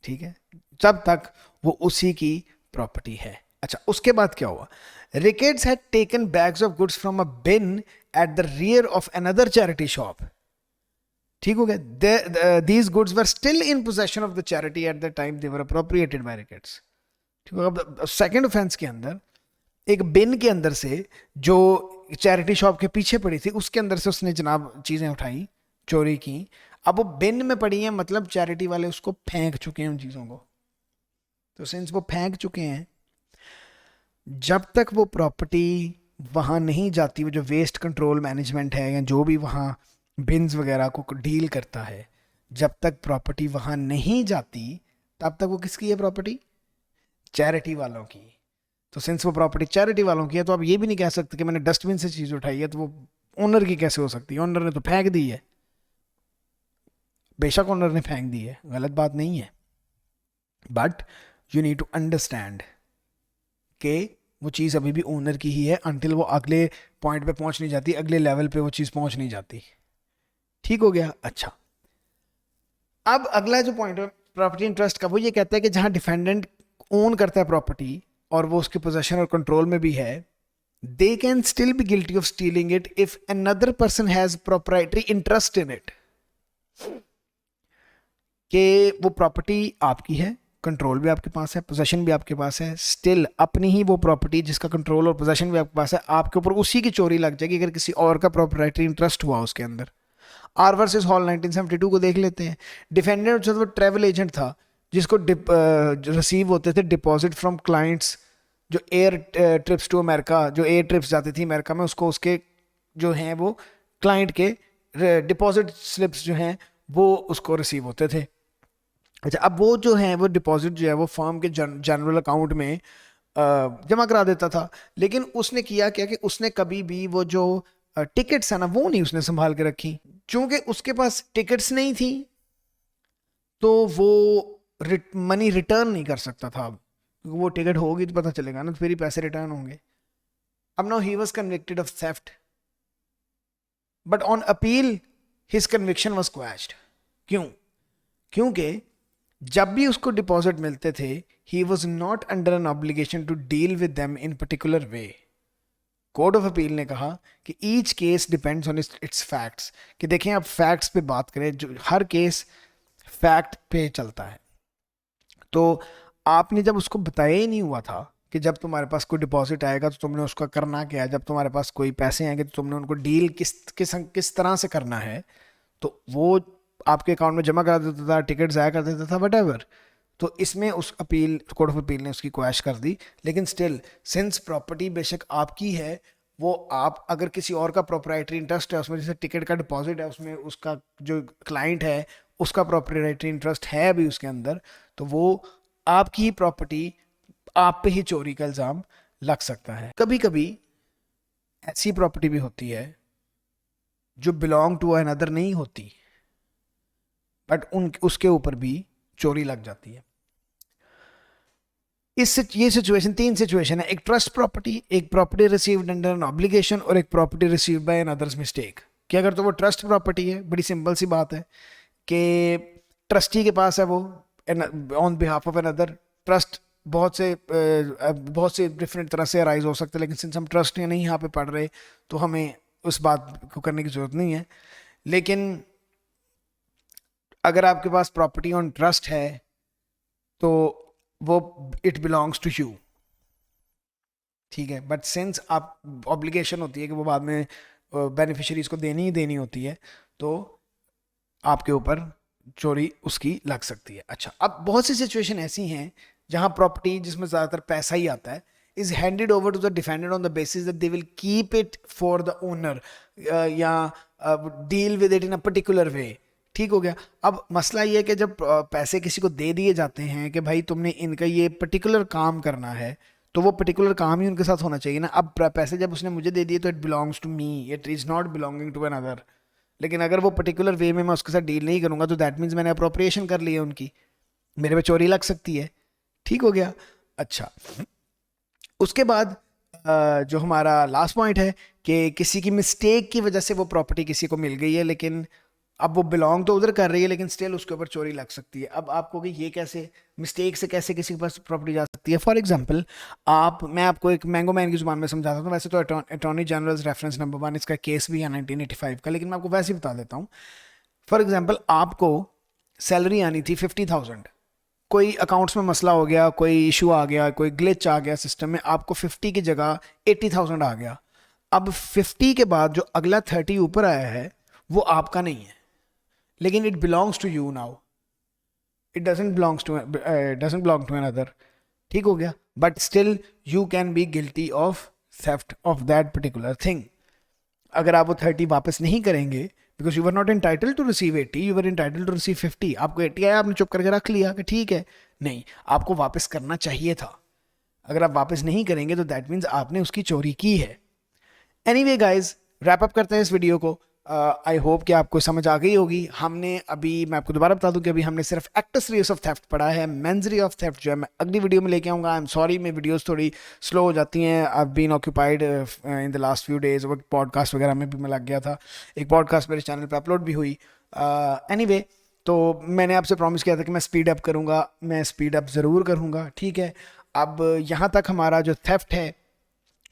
ठीक है, जब तक वो उसी की प्रॉपर्टी है। अच्छा, उसके बाद क्या हुआ? Ricketts had taken bags of goods from a bin at the rear of another charity shop, ठीक हो गया. These goods were still in possession of the charity at the time they were appropriated by rickets. ठीक है. अब second offence के अंदर एक बिन के अंदर से जो चैरिटी शॉप के पीछे पड़ी थी उसके अंदर से उसने जनाब चीजें उठाई, चोरी की. अब वो बिन में पड़ी है, मतलब चैरिटी वाले उसको फेंक चुके हैं उन चीजों को. तो सिंस वो फेंक चुके हैं, जब तक वो प्रॉपर्टी वहां नहीं जाती, वो जो वेस्ट कंट्रोल मैनेजमेंट है या जो भी वहां बिन्स वगैरह को डील करता है, जब तक प्रॉपर्टी वहां नहीं जाती तब तक वो किसकी है प्रॉपर्टी? चैरिटी वालों की. तो सिंस वो प्रॉपर्टी चैरिटी वालों की है तो आप ये भी नहीं कह सकते कि मैंने डस्टबिन से चीज उठाई है तो वो ओनर की कैसे हो सकती है? ओनर ने तो फेंक दी है. बेशक ओनर ने फेंक दी है, गलत बात नहीं है, but you need to understand कि वो चीज़ अभी भी ओनर की ही है अनटिल वो अगले पॉइंट पे पहुंच नहीं जाती, अगले लेवल पे वो चीज़ पहुंच नहीं जाती. ठीक हो गया. अच्छा, अब अगला जो पॉइंट है प्रॉपर्टी इंटरेस्ट का, वो ये कहता है कि जहां डिफेंडेंट ओन करता है प्रॉपर्टी और वो उसके पोजेशन और कंट्रोल में भी है, they can still B guilty of stealing it if another person has proprietary interest in it. कि वो प्रॉपर्टी आपकी है, कंट्रोल भी आपके पास है, पोजेशन भी आपके पास है, स्टिल अपनी ही वो प्रॉपर्टी जिसका कंट्रोल और पोजेशन भी आपके पास है, आपके ऊपर उसी की चोरी लग जाएगी अगर किसी और का प्रोप्राइटरी इंटरेस्ट हुआ उसके अंदर. आर वर्सेस हॉल 1972 को देख लेते हैं. डिफेंडेंट जो वो ट्रैवल एजेंट था जिसको रिसीव होते थे डिपॉजिट फ्रॉम क्लाइंट्स, जो एयर ट्रिप्स टू अमेरिका, जो एयर ट्रिप्स जाती थी अमेरिका में, उसको उसके जो हैं वो क्लाइंट के डिपॉजिट स्लिप्स जो हैं वो उसको रिसीव होते थे. अच्छा, अब वो जो है वो डिपॉजिट जो है वो फर्म के जनरल अकाउंट में जमा करा देता था. लेकिन उसने किया क्या कि उसने कभी भी वो जो टिकट्स है ना वो नहीं उसने संभाल के रखी. क्योंकि उसके पास टिकट्स नहीं थी तो वो मनी रिटर्न नहीं कर सकता था. अब क्योंकि वो टिकट होगी तो पता चलेगा ना, तो फिर ही पैसे रिटर्न होंगे. अब now he was convicted of theft, but on appeal his conviction was quashed. क्यों? क्योंकि जब भी उसको डिपॉजिट मिलते थे he was not under an obligation to deal with them in particular way. Court of appeal ने कहा कि each case depends on its facts. कि देखें, आप फैक्ट्स पे बात करें, जो हर केस फैक्ट पे चलता है. तो आपने जब उसको बताया ही नहीं हुआ था कि जब तुम्हारे पास कोई डिपॉजिट आएगा तो तुमने उसका करना क्या है, जब तुम्हारे पास कोई पैसे आएंगे तो तुमने उनको डील किस तरह से करना है, तो वो आपके अकाउंट में जमा करा देता था, टिकट ज़ाया कर देता था, वट. तो इसमें उस अपील, कोर्ट ऑफ अपील ने उसकी क्वैश कर दी. लेकिन स्टिल सिंस प्रॉपर्टी बेशक आपकी है, वो आप अगर किसी और का प्रोप्राइटरी इंटरेस्ट है उसमें, जैसे टिकट का डिपॉजिट है उसमें उसका जो क्लाइंट है उसका प्रोप्राइटरी इंटरेस्ट है अभी उसके अंदर, तो वो आपकी ही प्रॉपर्टी, आप पे ही चोरी का इल्ज़ाम लग सकता है. कभी कभी ऐसी प्रॉपर्टी भी होती है जो बिलोंग टू अनदर नहीं होती, बट उसके ऊपर भी चोरी लग जाती है. ये सिचुएशन, 3 सिचुएशन है. एक ट्रस्ट प्रॉपर्टी, एक property received under an obligation और एक property received by another's mistake. कि अगर तो वो ट्रस्ट प्रॉपर्टी है, बड़ी सिंपल सी बात है कि ट्रस्टी के पास है वो on behalf of another. Trust बहुत से डिफरेंट तरह से अराइज हो सकते हैं, लेकिन सिंस हम ट्रस्ट नहीं यहाँ पे पढ़ रहे तो हमें उस बात को करने की जरूरत नहीं है. लेकिन अगर आपके पास प्रॉपर्टी ऑन ट्रस्ट है तो वो इट बिलोंग्स टू यू, ठीक है. बट सिंस आप ऑब्लिगेशन होती है कि वो बाद में बेनिफिशियरीज को देनी ही देनी होती है, तो आपके ऊपर चोरी उसकी लग सकती है. अच्छा, अब बहुत सी सिचुएशन ऐसी हैं जहां प्रॉपर्टी जिसमें ज़्यादातर पैसा ही आता है is handed over to the defendant on the basis that they will keep it for the owner या deal with it in a particular way. ठीक हो गया. अब मसला ये है कि जब पैसे किसी को दे दिए जाते हैं कि भाई तुमने इनका ये पर्टिकुलर काम करना है, तो वो पर्टिकुलर काम ही उनके साथ होना चाहिए ना. अब पैसे जब उसने मुझे दे दिए तो it belongs to me, it is not belonging to another. लेकिन अगर वो पर्टिकुलर वे में मैं उसके साथ डील नहीं करूंगा तो दैट मीन्स मैंने अप्रोप्रिएशन कर ली है उनकी, मेरे पे चोरी लग सकती है. ठीक हो गया. अच्छा, उसके बाद जो हमारा लास्ट पॉइंट है कि किसी की मिस्टेक की वजह से वो प्रॉपर्टी किसी को मिल गई है, लेकिन अब वो बिलोंग तो उधर कर रही है लेकिन स्टिल उसके ऊपर चोरी लग सकती है. अब आपको कि ये कैसे, मिस्टेक से कैसे किसी के पास प्रॉपर्टी जा सकती है. फॉर एग्जांपल, मैं आपको एक मैंगो मैन की जुबान में समझाता हूँ. वैसे तो अटॉर्नी जनरल रेफरेंस नंबर 1 इसका केस भी है 1985 का, लेकिन मैं आपको वैसे ही बता देता हूँ. फॉर एग्जाम्पल आपको सैलरी आनी थी 50,000, कोई अकाउंट्स में मसला हो गया, कोई इशू आ गया, कोई ग्लिच आ गया सिस्टम में, आपको 50 की जगह 80,000 आ गया। अब 50 के बाद जो अगला 30 ऊपर आया है वो आपका नहीं है, लेकिन it belongs to you now, it doesn't belong to another. ठीक हो गया, but still you can be guilty of theft of that particular thing. अगर आप वो 30 वापस नहीं करेंगे, because you were not entitled to receive 80, you were entitled to receive 50, आपको 80 आया, आपने चुप करके रख लिया कि ठीक है, नहीं, आपको वापस करना चाहिए था। अगर आप वापस नहीं करेंगे तो दैट मीन्स आपने उसकी चोरी की है। एनीवे गाइज, रैप अप करते हैं इस वीडियो को। आई होप कि आपको समझ आ गई होगी। मैं आपको दोबारा बता दूं कि अभी हमने सिर्फ एक्टर सीरीज ऑफ थेफ्ट पढ़ा है। मेंजरी ऑफ थेफ्ट जो है मैं अगली वीडियो में लेके आऊँगा। आई एम सॉरी, मेरी वीडियोस थोड़ी स्लो हो जाती हैं। I been occupied in the last few days. वो पॉडकास्ट वगैरह में भी मैं लग गया था। एक पॉडकास्ट मेरे चैनल पर अपलोड भी हुई। एनीवे, तो मैंने आपसे प्रॉमिस किया था कि मैं स्पीड अप करूँगा, मैं स्पीड अप ज़रूर करूँगा। ठीक है, अब यहाँ तक हमारा जो थेफ्ट है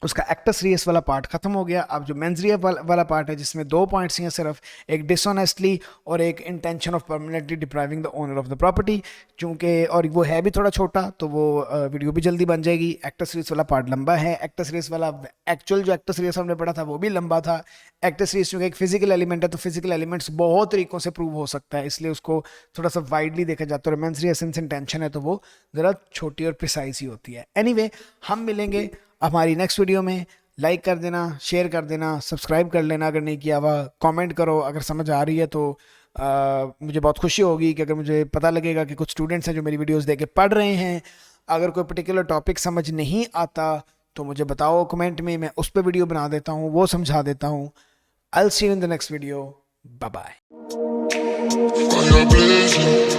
उसका एक्टर सीरीज वाला पार्ट खत्म हो गया। अब जो मेंजरी वाला पार्ट है, जिसमें 2 पॉइंट्स हैं सिर्फ, एक डिसऑनेस्टली और एक intention of permanently depriving the owner of the property. चूँकि और वो है भी थोड़ा छोटा, तो वो वीडियो भी जल्दी बन जाएगी। एक्टर सीरीज वाला पार्ट लंबा है। एक्टर सीरीज वाला एक्चुअल जो एक्टर सीरीज हमने पढ़ा था वो भी लंबा था। एक्टर सीरीज चूँकि एक फिजिकल एलिमेंट है, तो फिजिकल एलिमेंट्स बहुत तरीकों से प्रूव हो सकता है, इसलिए उसको थोड़ा सा वाइडली देखा जाता है। और मेंजरी एसेंस इंटेंशन है तो वो ज़रा छोटी और प्रिसाइज ही होती है। एनीवे, हम मिलेंगे हमारी नेक्स्ट वीडियो में। लाइक कर देना, शेयर कर देना, सब्सक्राइब कर लेना अगर नहीं किया हुआ, कमेंट करो अगर समझ आ रही है तो। मुझे बहुत खुशी होगी कि अगर मुझे पता लगेगा कि कुछ स्टूडेंट्स हैं जो मेरी वीडियोस देख के पढ़ रहे हैं। अगर कोई पर्टिकुलर टॉपिक समझ नहीं आता तो मुझे बताओ कमेंट में, मैं उस पर वीडियो बना देता हूँ, वो समझा देता हूँ। I will see you in the next video. Bye bye. fire blazing.